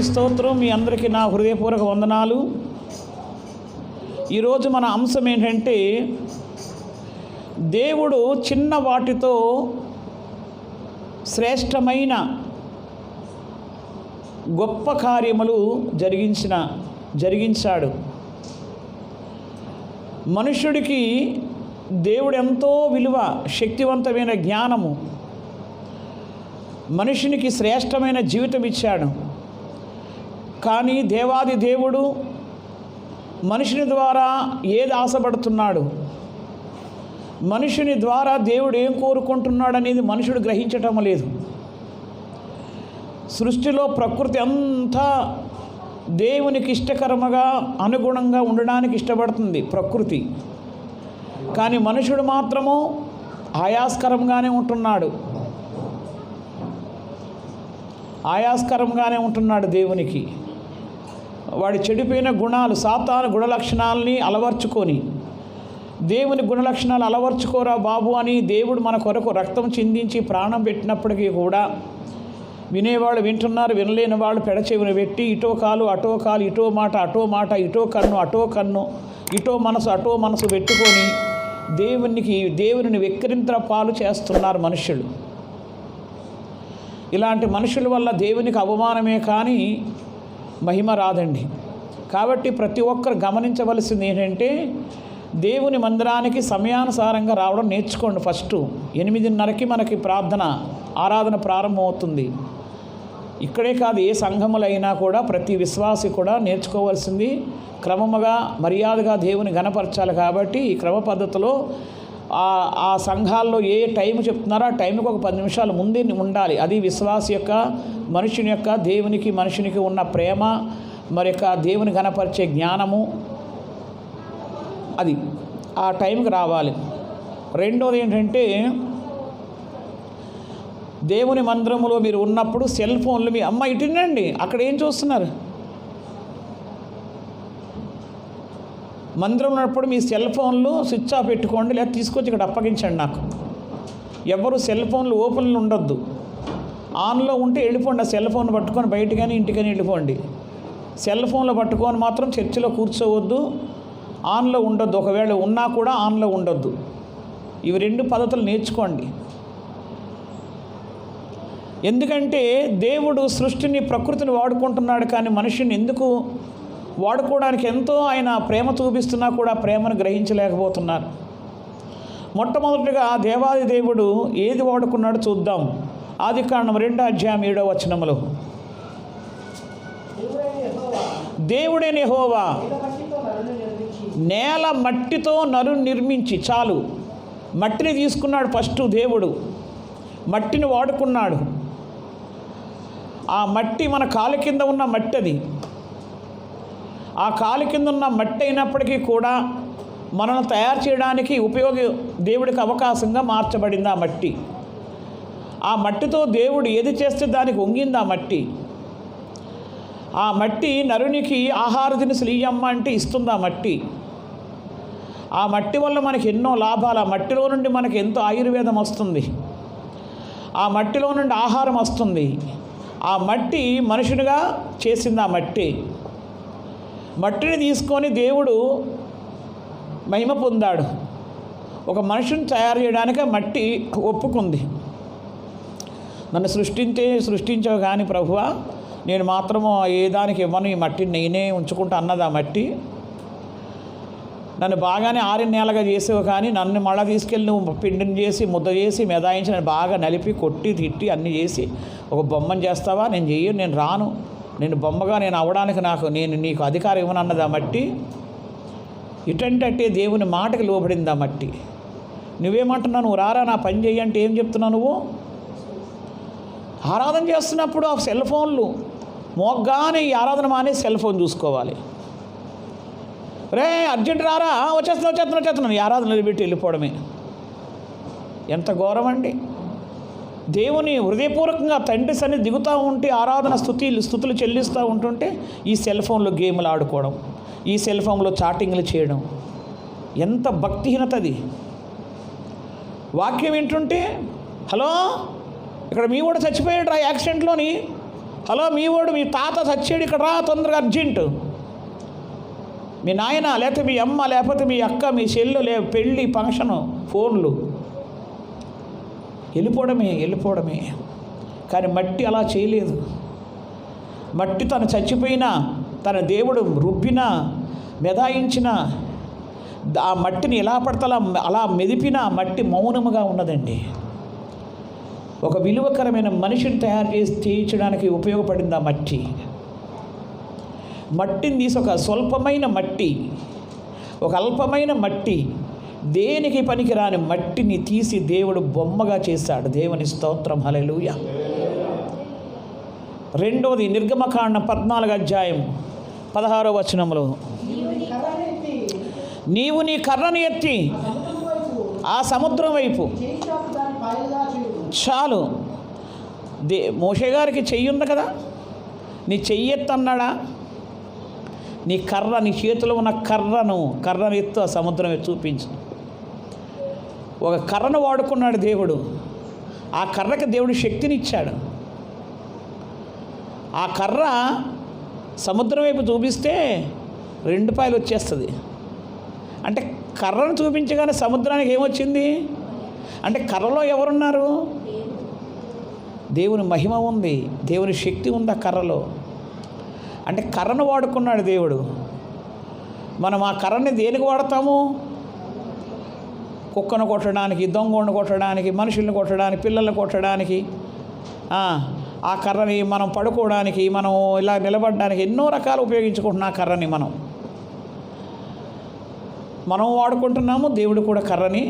స్తోత్రం. మీ అందరికీ నా హృదయపూర్వక వందనాలు. ఈరోజు మన అంశం ఏంటంటే, దేవుడు చిన్న వాటితో శ్రేష్టమైన గొప్ప కార్యములు జరిగించాడు. మనుష్యుడికి దేవుడు ఎంతో విలువ, శక్తివంతమైన జ్ఞానము, మనుషునికి శ్రేష్టమైన జీవితం ఇచ్చాడు. కానీ దేవాది దేవుడు మనుషుని ద్వారా ఏది ఆశపడుతున్నాడు, మనుషుని ద్వారా దేవుడు ఏం కోరుకుంటున్నాడు అనేది మనుషుడు గ్రహించటం లేదు. సృష్టిలో ప్రకృతి అంతా దేవునికి ఇష్టకరముగా అనుగుణంగా ఉండడానికి ఇష్టపడుతుంది ప్రకృతి. కానీ మనుషుడు మాత్రము ఆయాస్కరంగానే ఉంటున్నాడు దేవునికి. వాడి చెడిపోయిన గుణాలు, సాతాను గుణలక్షణాలని అలవర్చుకొని, దేవుని గుణలక్షణాలు అలవర్చుకోరా బాబు అని దేవుడు మన కొరకు రక్తం చిందించి ప్రాణం పెట్టినప్పటికీ కూడా వినేవాళ్ళు వింటున్నారు, వినలేని వాళ్ళు పెడచెవిని పెట్టి ఇటో కాలు అటో కాలు, ఇటో మాట అటో మాట, ఇటో కన్ను అటో కన్ను, ఇటో మనసు అటో మనసు పెట్టుకొని దేవుని వెక్కిరింతల పాలు చేస్తున్నారు మనుషులు. ఇలాంటి మనుషుల వల్ల దేవునికి అవమానమే కానీ మహిమ రాదండి. కాబట్టి ప్రతి ఒక్కరు గమనించవలసింది ఏంటంటే, దేవుని మందిరానికి సమయానుసారంగా రావడం నేర్చుకోండి. ఫస్ట్ 8:30కి మనకి ఆరాధన ప్రారంభమవుతుంది. ఇక్కడే కాదు, ఏ సంఘములైనా కూడా ప్రతి విశ్వాసి కూడా నేర్చుకోవాల్సింది క్రమముగా మర్యాదగా దేవుని గణపరచాలి. కాబట్టి ఈ క్రమ పద్ధతిలో ఆ సంఘాల్లో ఏ టైం చెప్తున్నారో ఆ టైంకి ఒక 10 నిమిషాలు ముందే ఉండాలి. అది విశ్వాసి యొక్క, మనుషుని యొక్క దేవునికి మనుషునికి ఉన్న ప్రేమ, మరి యొక్క దేవుని గణపరిచే జ్ఞానము, అది ఆ టైంకి రావాలి. రెండోది ఏంటంటే, దేవుని మందిరంలో మీరు ఉన్నప్పుడు సెల్ ఫోన్లు మీ అమ్మ ఇటునండి, అక్కడ ఏం చూస్తున్నారు? మందిరం ఉన్నప్పుడు మీ సెల్ ఫోన్లు స్విచ్ ఆఫ్ పెట్టుకోండి, లేదా తీసుకొచ్చి ఇక్కడ అప్పగించండి. నాకు ఎవరు సెల్ ఫోన్లు ఓపెన్లు ఉండొద్దు. ఆన్లో ఉంటే వెళ్ళిపోండి. ఆ సెల్ ఫోన్ పట్టుకొని బయటగాని ఇంటికని వెళ్ళిపోండి. సెల్ ఫోన్లో పట్టుకొని మాత్రం చర్చిలో కూర్చోవద్దు, ఆన్లో ఉండొద్దు. ఒకవేళ ఉన్నా కూడా ఆన్లో ఉండొద్దు. ఇవి 2 పద్ధతులు నేర్చుకోండి. ఎందుకంటే దేవుడు సృష్టిని, ప్రకృతిని వాడుకుంటున్నాడు, కానీ మనిషిని ఎందుకు వాడుకోవడానికి ఎంతో ఆయన ప్రేమ చూపిస్తున్నా కూడా ప్రేమను గ్రహించలేకపోతున్నారు. మొట్టమొదటిగా దేవాది దేవుడు ఏది వాడుకున్నాడో చూద్దాం. ఆదికాండం 2:7 దేవుడైన యెహోవా నేల మట్టితో నరుని నిర్మించి, చాలు, మట్టిని తీసుకున్నాడు. ఫస్ట్ దేవుడు మట్టిని వాడుకున్నాడు. ఆ మట్టి మన కాలు కింద ఉన్న మట్టి, అది ఆ కాలు కింద ఉన్న మట్టి అయినప్పటికీ కూడా మనల్ని తయారు చేయడానికి దేవుడికి అవకాశంగా మార్చబడింది ఆ మట్టి. ఆ మట్టితో దేవుడు ఏది చేస్తే దానికి వంగింది ఆ మట్టి. ఆ మట్టి నరునికి ఆహార దినుసులు ఇయ్యమ్మ అంటే ఇస్తుంది ఆ మట్టి. ఆ మట్టి వల్ల మనకి ఎన్నో లాభాలు. ఆ మట్టిలో నుండి మనకి ఎంతో ఆయుర్వేదం వస్తుంది. ఆ మట్టిలో నుండి ఆహారం వస్తుంది. ఆ మట్టి మనుషునిగా చేసింది. ఆ మట్టిని తీసుకొని దేవుడు మహిమ పొందాడు. ఒక మనిషిని తయారు చేయడానికి ఆ మట్టి ఒప్పుకుంది. నన్ను సృష్టించవు కానీ ప్రభువా, నేను మాత్రము ఏ దానికి ఇవ్వను, ఈ మట్టిని నేనే ఉంచుకుంటా అన్నది ఆ మట్టి. నన్ను బాగానే 6 నెలలుగా చేసేవు, కానీ నన్ను మళ్ళీ తీసుకెళ్ళి నువ్వు పిండిని చేసి ముద్ద చేసి మెదాయించి నన్ను బాగా నలిపి కొట్టి తిట్టి అన్నీ చేసి ఒక బొమ్మను చేస్తావా? నేను చెయ్యను, నేను రాను, నేను బొమ్మగా నేను అవ్వడానికి నీకు అధికారం ఇవ్వను అన్నది ఆ మట్టి. ఇటంటే దేవుని మాటకి లోబడింది ఆ మట్టి. నువ్వేమంటున్నావు? నువ్వు రారా నా పని చెయ్యి అంటే ఏం చెప్తున్నావు నువ్వు? ఆరాధన చేస్తున్నప్పుడు ఆ సెల్ ఫోన్లు మోగ్గానే ఈ ఆరాధన మానే సెల్ ఫోన్ చూసుకోవాలి. రే అర్జెంట్ రారా, వచ్చేస్తున్నాను, ఈ ఆరాధన నిలబెట్టి వెళ్ళిపోవడమే. ఎంత ఘోరం అండి! దేవుని హృదయపూర్వకంగా తండ్రి సన్ని దిగుతూ ఉంటే ఆరాధన స్థుతులు చెల్లిస్తూ ఉంటుంటే ఈ సెల్ ఫోన్లో గేములు ఆడుకోవడం, ఈ సెల్ ఫోన్లో చాటింగ్లు చేయడం ఎంత భక్తిహీనత అది. వాక్యం వింటుంటే హలో ఇక్కడ మీ కూడా చచ్చిపోయాడు రా యాక్సిడెంట్లోని, హలో మీ వాడు మీ తాత చచ్చాడు, ఇక్కడ రా తొందరగా అర్జెంటు. మీ నాయన లేకపోతే మీ అమ్మ లేకపోతే మీ అక్క మీ చెల్లు పెళ్ళి ఫంక్షను ఫోన్లు, వెళ్ళిపోవడమే. కానీ మట్టి అలా చేయలేదు. మట్టి తను చచ్చిపోయినా, తన దేవుడు రుబ్బినా మెదాయించిన ఆ మట్టిని ఎలా పడతా అలా మెదిపినా మట్టి మౌనముగా ఉన్నదండి. ఒక విలువకరమైన మనిషిని తయారు చేసి తీర్చడానికి ఉపయోగపడింది ఆ మట్టి. మట్టిని తీసి ఒక స్వల్పమైన మట్టి, ఒక అల్పమైన మట్టి, దేనికి పనికిరాని మట్టిని తీసి దేవుడు బొమ్మగా చేశాడు. దేవుని స్తోత్రం, హల్లెలూయా. రెండవది నిర్గమకాండం 14వ అధ్యాయం 16వ వచనంలో, నీవు నీ కర్రను ఎత్తి ఆ సముద్రం వైపు. చాలు. మోషే గారికి చెయ్యి ఉంది కదా, నీ చెయ్యి ఎత్తన్నాడా? నీ కర్ర, నీ చేతిలో ఉన్న కర్రను ఎత్తు ఆ సముద్రం చూపించు. ఒక కర్రను వాడుకున్నాడు దేవుడు. ఆ కర్రకి దేవుడు శక్తినిచ్చాడు. ఆ కర్ర సముద్రం వైపు చూపిస్తే 2 పాయలు వచ్చేస్తుంది. అంటే కర్రను చూపించగానే సముద్రానికి ఏమొచ్చింది అంటే కర్రలో ఎవరున్నారు? దేవుని మహిమ ఉంది, దేవుని శక్తి ఉంది ఆ కర్రలో. అంటే కర్రను వాడుకున్నాడు దేవుడు. మనం ఆ కర్రని దేనికి వాడతాము? కుక్కను కొట్టడానికి, దొంగను కొట్టడానికి, మనుషుల్ని కొట్టడానికి, పిల్లల్ని కొట్టడానికి, ఆ కర్రని మనం పడుకోవడానికి, మనం ఇలా నిలబడడానికి ఎన్నో రకాలు ఉపయోగించుకుంటున్నాం. ఆ కర్రని మనం వాడుకుంటున్నాము. దేవుడు కూడా కర్రని,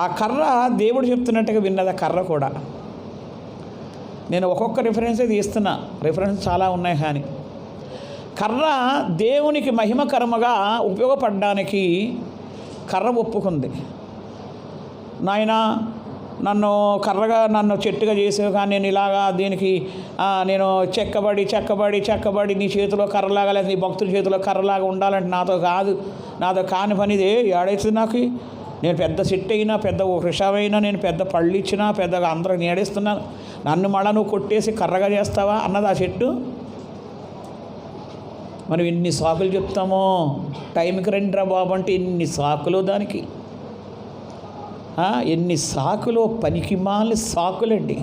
ఆ కర్ర దేవుడు చెప్తున్నట్టుగా విన్నది ఆ కర్ర కూడా. నేను ఒక్కొక్క రిఫరెన్సే తీస్తున్నా, రిఫరెన్స్ చాలా ఉన్నాయి. కానీ కర్ర దేవునికి మహిమకరముగా ఉపయోగపడడానికి కర్ర ఒప్పుకుంది. నాయనా, నన్ను చెట్టుగా చేసేవి, కానీ నేను ఇలాగా దీనికి నేను చెక్కబడి నీ చేతిలో కర్రలాగా, లేదా నీ భక్తుల చేతిలో కర్రలాగా ఉండాలంటే నాతో కాని పనిదే ఏడైతుంది నాకు. నేను పెద్ద చెట్టు అయినా, పెద్ద వృక్షమైనా, నేను పెద్ద పళ్ళు ఇచ్చినా, పెద్దగా అందరూ నేడేస్తున్నాను, నన్ను మళ్ళా నువ్వు కొట్టేసి కర్రగా చేస్తావా అన్నది ఆ చెట్టు. మనం ఎన్ని సాకులు చెప్తామో, టైంకి రండి రా బాబు అంటే ఎన్ని సాకులు దానికి, ఎన్ని సాకులో, పనికిమాలిన సాకులండి.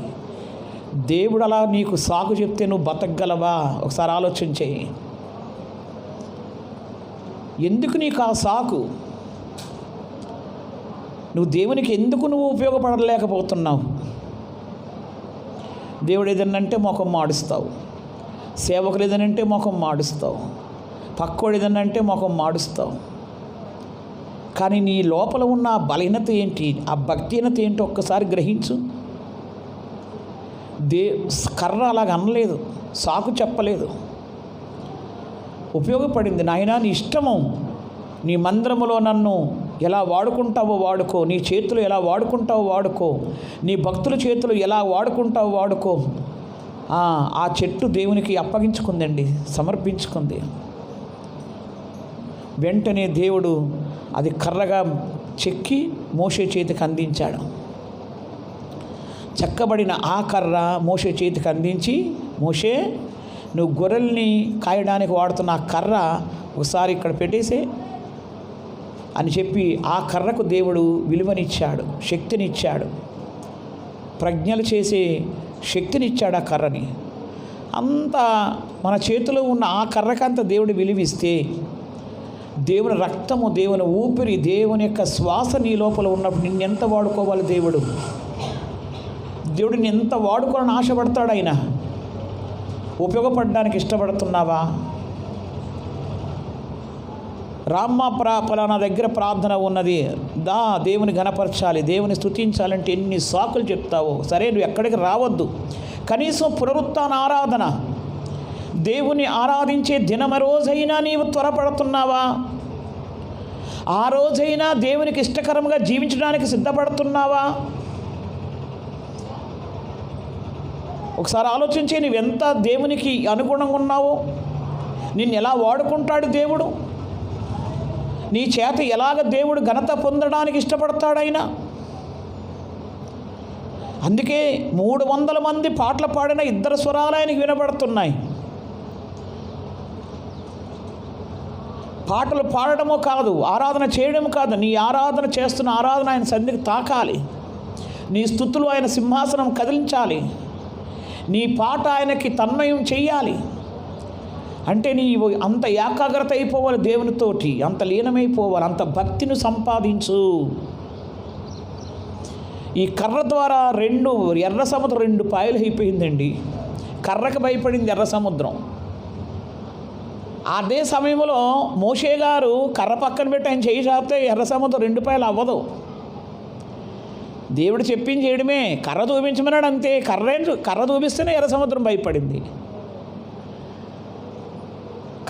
దేవుడు అలా నీకు సాకు చెప్తే నువ్వు బతకగలవా? ఒకసారి ఆలోచన చేయి. ఎందుకు నీకు ఆ సాకు? నువ్వు దేవునికి ఎందుకు ఉపయోగపడలేకపోతున్నావు? దేవుడు ఏదన్నంటే ముఖం మాడుస్తావు, సేవకులు ఏదనంటే ముఖం మాడుస్తావు, పక్కోడు ఏదన్నంటే ముఖం మాడుస్తావు. కానీ నీ లోపల ఉన్న ఆ బలహీనత ఏంటి, ఆ భక్తిహీనత ఏంటో ఒక్కసారి గ్రహించు. కర్ర అలాగ అనలేదు, సాకు చెప్పలేదు, ఉపయోగపడింది. నాయనా, నీ ఇష్టము, నీ మందిరములో నన్ను ఎలా వాడుకుంటావో వాడుకో, నీ చేతులు ఎలా వాడుకుంటావో వాడుకో, నీ భక్తుల చేతులు ఎలా వాడుకుంటావో వాడుకో. ఆ చెట్టు దేవునికి అప్పగించుకుందండి, సమర్పించుకుంది. వెంటనే దేవుడు అది కర్రగా చెక్కి మోషే చేతికి అందించాడు. చెక్కబడిన ఆ కర్ర మోషే చేతికి అందించి, మోషే, నువ్వు గొర్రెల్ని కాయడానికి వాడుతున్న ఆ కర్ర ఒకసారి ఇక్కడ పెట్టేసే అని చెప్పి ఆ కర్రకు దేవుడు విలువనిచ్చాడు, శక్తినిచ్చాడు, ప్రజ్ఞలు చేసే శక్తినిచ్చాడు ఆ కర్రని. అంతా మన చేతిలో ఉన్న ఆ కర్రకంత దేవుడు విలువిస్తే, దేవుని రక్తము, దేవుని ఊపిరి, దేవుని యొక్క శ్వాస నీ లోపల ఉన్నప్పుడు నిన్నెంత వాడుకోవాలి దేవుడు? దేవుడిని ఎంత వాడుకోవాలని ఆశపడతాడు ఆయన. ఉపయోగపడడానికి ఇష్టపడుతున్నావా? రామ్మ పలానా దగ్గర ప్రార్థన ఉన్నది, దేవుని ఘనపరచాలి, దేవుని స్తుతించాలంటే ఎన్ని సాకులు చెప్తావో. సరే, నువ్వు ఎక్కడికి రావద్దు, కనీసం పునరుత్థాన ఆరాధన, దేవుని ఆరాధించే దినమ రోజైనా నీవు త్వరపడుతున్నావా? ఆ రోజైనా దేవునికి ఇష్టకరంగా జీవించడానికి సిద్ధపడుతున్నావా? ఒకసారి ఆలోచించి, నువ్వెంత దేవునికి అనుగుణంగా ఉన్నావో, నిన్ను ఎలా వాడుకుంటాడు దేవుడు, నీ చేత ఎలాగ దేవుడు ఘనత పొందడానికి ఇష్టపడతాడైనా. అందుకే 300 మంది పాటలు పాడిన 2 స్వరాలు ఆయనకి వినబడుతున్నాయి. పాటలు పాడడమో కాదు, ఆరాధన చేయడం కాదు, నీ ఆరాధన చేస్తున్న ఆరాధన ఆయన సన్నిధికి తాకాలి. నీ స్తుతులు ఆయన సింహాసనం కదిలించాలి. నీ పాట ఆయనకి తన్మయం చెయ్యాలి. అంటే నీవు అంత ఏకాగ్రత అయిపోవాలి, దేవునితోటి అంత లీనమైపోవాలి, అంత భక్తిని సంపాదించు. ఈ కర్ర ద్వారా ఎర్ర సముద్రం 2 పాయలు అయిపోయిందండి. కర్రకు భయపడింది ఎర్ర సముద్రం. అదే సమయంలో మోషే గారు కర్ర పక్కన పెట్టి ఆయన చేయి చాపితే ఎర్ర సముద్రం 2 పాయలు అవ్వదు. దేవుడు చెప్పింది చేయడమే, కర్ర చూపించమన్నాడు అంతే. కర్ర చూపిస్తేనే ఎర్ర సముద్రం భయపడింది.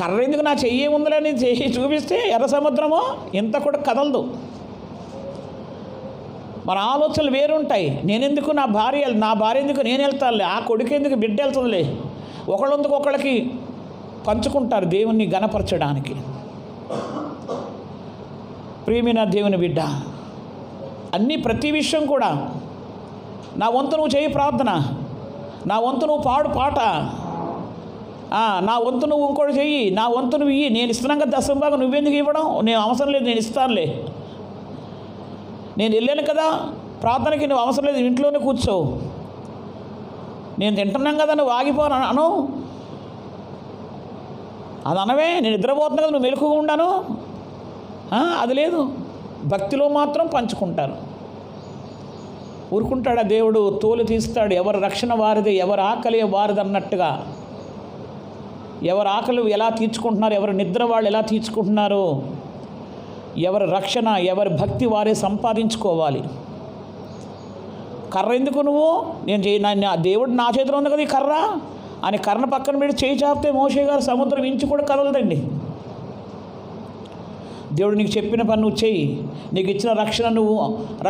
కర్ర ఎందుకు, నా చెయ్యి ఉందని చెయ్యి చూపిస్తే ఎర్ర సముద్రము ఇంత కూడా కదలదు. మన ఆలోచనలు వేరుంటాయి. నేనెందుకు, నా భార్య ఎందుకు నేను వెళ్తానులే, ఆ కొడుకు ఎందుకు, బిడ్డ వెళ్తుందిలే. ఒకళ్ళెందుకు ఒకళ్ళకి పంచుకుంటారు దేవుణ్ణి గణపరచడానికి. ప్రియమైన దేవుని బిడ్డ, ప్రతి విషయం కూడా నా వంతు నువ్వు చేయి ప్రార్థన, నా వంతు నువ్వు పాడు పాట, నా వంతు నువ్వు ఇంకోటి చెయ్యి, నా వంతు నువ్వు ఇయ్యి. నేను ఇస్తున్నాం కదా దశంభాగం, నువ్వెందుకు ఇవ్వడం? నేను అవసరం లేదు, నేను ఇస్తానులే. నేను వెళ్ళాను కదా ప్రార్థనకి, నువ్వు అవసరం లేదు, ఇంట్లోనే కూర్చో. నేను తింటున్నాం కదా, నువ్వు ఆగిపోను అను. అది అనవే. నేను నిద్రపోతున్నా కదా, నువ్వు మెలకుగా ఉండాను, అది లేదు. భక్తిలో మాత్రం పంచుకుంటారు. ఊరుకుంటాడా దేవుడు? తోలు తీస్తాడు. ఎవరి రక్షణ వారిది, ఎవరి ఆకలి వారిది అన్నట్టుగా. ఎవరి ఆకలి ఎలా తీర్చుకుంటున్నారు, ఎవరి నిద్ర వాళ్ళు ఎలా తీర్చుకుంటున్నారు, ఎవరి రక్షణ, ఎవరి భక్తి వారే సంపాదించుకోవాలి. కర్ర ఎందుకు నువ్వు, దేవుడు నా చేతిలో ఉంది కదా ఈ కర్ర అని కర్ర పక్కన పెట్టి చేయి చాపితే మోషే గారు సముద్రం ఇంచు కూడా కదలదండి. దేవుడు నీకు చెప్పిన పని నువ్వు చెయ్యి. నీకు ఇచ్చిన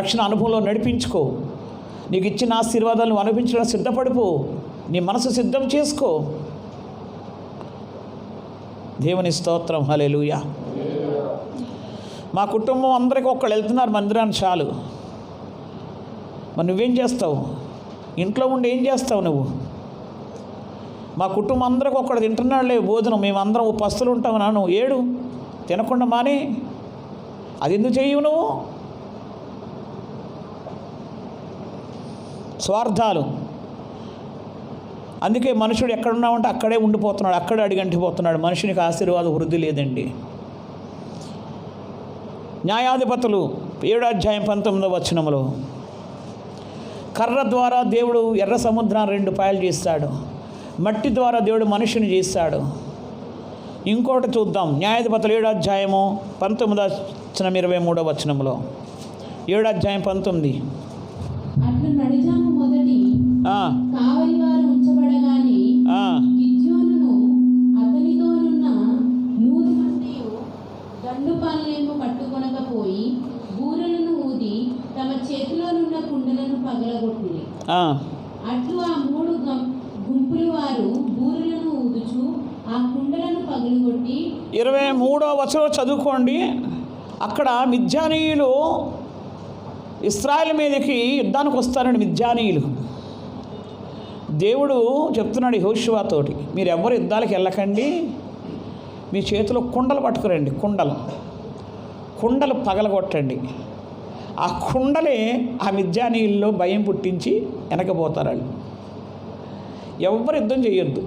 రక్షణ అనుభవంలో నడిపించుకో. నీకు ఇచ్చిన ఆశీర్వాదాలు నువ్వు అనిపించడం సిద్ధపడిపో. నీ మనసు సిద్ధం చేసుకో. దేవుని స్తోత్రం, హల్లెలూయా. మా కుటుంబం అందరికీ ఒక్కళ్ళు వెళ్తున్నారు మందిరాన్ని, చాలు. మరి నువ్వేం చేస్తావు? ఇంట్లో ఉండి ఏం చేస్తావు నువ్వు? మా కుటుంబం అందరికీ ఒక్కడు తింటున్నాడులే భోజనం, మేమందరం పస్తులు ఉంటావు, నువ్వు ఏడు తినకుండా మాని. అది ఎందుకు చెయ్యవు నువ్వు? స్వార్థాలు. అందుకే మనుషుడు ఎక్కడున్నామంటే అక్కడే ఉండిపోతున్నాడు, అక్కడే అడిగంటిపోతున్నాడు. మనుషునికి ఆశీర్వాద వృద్ధి లేదండి. న్యాయాధిపతులు 7వ అధ్యాయం 19వ వచనంలో కర్ర ద్వారా దేవుడు ఎర్ర సముద్రాన్ని 2 పాయలు చేస్తాడు. మట్టి ద్వారా దేవుడు మనుషుని చేస్తాడు. ఇంకోటి చూద్దాం. న్యాయాధిపతులు 7వ అధ్యాయము 19వ వచనం 23వ వచనంలో 7వ అధ్యాయం 19. అట్లు నడిజాము మొదటి కావలి వారు ఉంచబడగానే గిద్యోనును అతనితోనున్న 100 మంది దండుపాలనేమో పట్టుకొనకపోయి బూరలను ఊది తమ చేతిలోనున్న కుండలను పగలగొట్టిరి. అట్లు ఆ 3 గుంపుల వారు బూరలను ఊదుచు ఆ కుండలను పగలగొట్టి. 23వ వచనం చదువుకోండి. అక్కడ మిద్యానీయులు ఇశ్రాయేలు మీదకి యుద్ధానికి వస్తారండి. మిద్యానీయులు దేవుడు చెప్తున్నాడు యెహోషువతోటి, మీరు ఎవ్వరు యుద్ధాలకు వెళ్ళకండి, మీ చేతిలో కుండలు పట్టుకురండి. కుండలు పగలగొట్టండి. ఆ కుండలే ఆ మిద్యానీయుల్లో భయం పుట్టించి వెనకపోతారు వాళ్ళు. ఎవ్వరు యుద్ధం చేయొద్దు.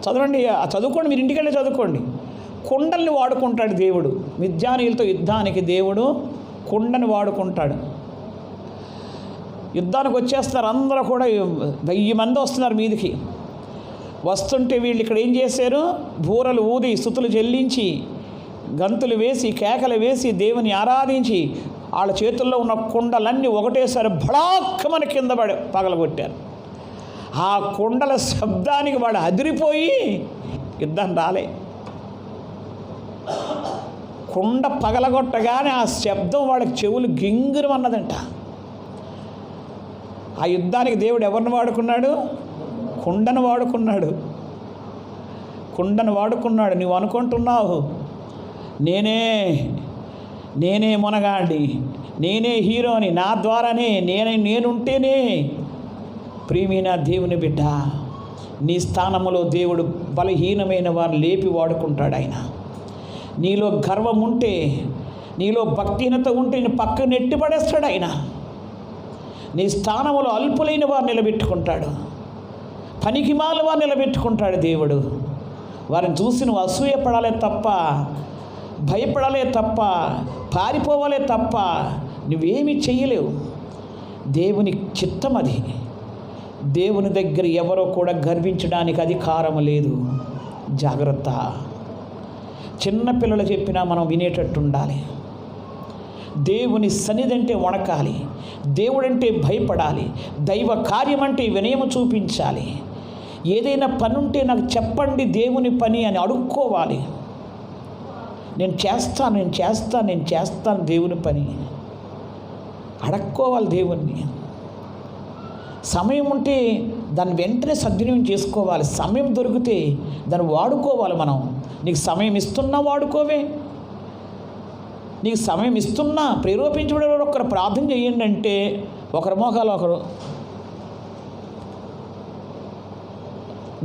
చదవండి, చదువుకోండి, మీరు ఇంటికెళ్ళి చదువుకోండి. కుండల్ని వాడుకుంటాడు దేవుడు. మిద్యానీయులతో యుద్ధానికి దేవుడు కుండని వాడుకుంటాడు. యుద్ధానికి వచ్చేస్తారు అందరూ కూడా, 1000 మంది వస్తున్నారు మీదికి. వస్తుంటే వీళ్ళు ఇక్కడ ఏం చేశారు? బూరలు ఊది స్తుతులు చెల్లించి గంతులు వేసి కేకలు వేసి దేవుని ఆరాధించి వాళ్ళ చేతుల్లో ఉన్న కుండలన్నీ ఒకటేసారి భడాక్కమని కింద పగలగొట్టారు. ఆ కుండల శబ్దానికి వాడు అదిరిపోయి యుద్ధం రాలే. కుండ పగలగొట్టగానే ఆ శబ్దం వాళ్ళకి చెవులు గింగిరం అన్నదంట. ఆ యుద్ధానికి దేవుడు ఎవరిని వాడుకున్నాడు? కుండను వాడుకున్నాడు. నువ్వు అనుకుంటున్నావు నేనే మునగాడి, నేనే హీరో అని, నా ద్వారానే నేనుంటేనే. ప్రియమైన దేవుని బిడ్డ, నీ స్థానంలో దేవుడు బలహీనమైన వారిని లేపి వాడుకుంటాడు. ఆయన నీలో గర్వం ఉంటే, నీలో భక్తిహీనత ఉంటే నేను పక్కకు నెట్టి పడేస్తాడు. ఆయన నీ స్థానంలో అల్పులైన వారు నిలబెట్టుకుంటాడు, పనికిమాల వారు నిలబెట్టుకుంటాడు దేవుడు. వారిని చూసి నువ్వు అసూయపడాలే తప్ప, భయపడాలే తప్ప, పారిపోవాలే తప్ప నువ్వేమీ చెయ్యలేవు. దేవుని చిత్తం అది. దేవుని దగ్గర ఎవరో కూడా గర్వించడానికి అధికారం లేదు. జాగ్రత్త. చిన్నపిల్లలు చెప్పినా మనం వినేటట్టు ఉండాలి. దేవుని సన్నిధి అంటే వణకాలి, దేవుడంటే భయపడాలి, దైవ కార్యం అంటే వినయం చూపించాలి. ఏదైనా పని ఉంటే నాకు చెప్పండి దేవుని పని అని అడుక్కోవాలి. నేను చేస్తాను దేవుని పని అడక్కోవాలి దేవుణ్ణి. సమయం ఉంటే దాన్ని వెంటనే సద్వినియోగం చేసుకోవాలి. సమయం దొరికితే దాన్ని వాడుకోవాలి. మనం నీకు సమయం ఇస్తున్నా వాడుకోవే. నీకు సమయం ఇస్తున్నా ప్రేరేపించబడే ఒకరు ప్రార్థన చేయండి అంటే ఒకరి మోకాలు ఒకరు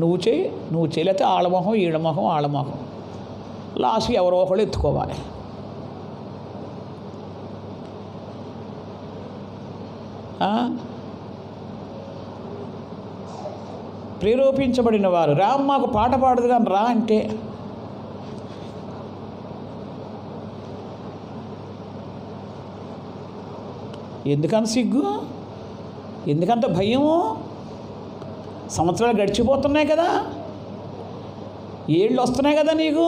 నువ్వు చేయలేతే ఆళ్ళమొహం ఆళ్ళమొహం లాస్ట్కి ఎవరో ఒకళ్ళు ఎత్తుకోవాలి. ప్రేరేపించబడిన వారు రా, మాకు పాట పాడదు కానీ రా అంటే ఎందుకంత సిగ్గు, ఎందుకంత భయము? సంవత్సరాలు గడిచిపోతున్నాయి కదా, ఏళ్ళు వస్తున్నాయి కదా, నీకు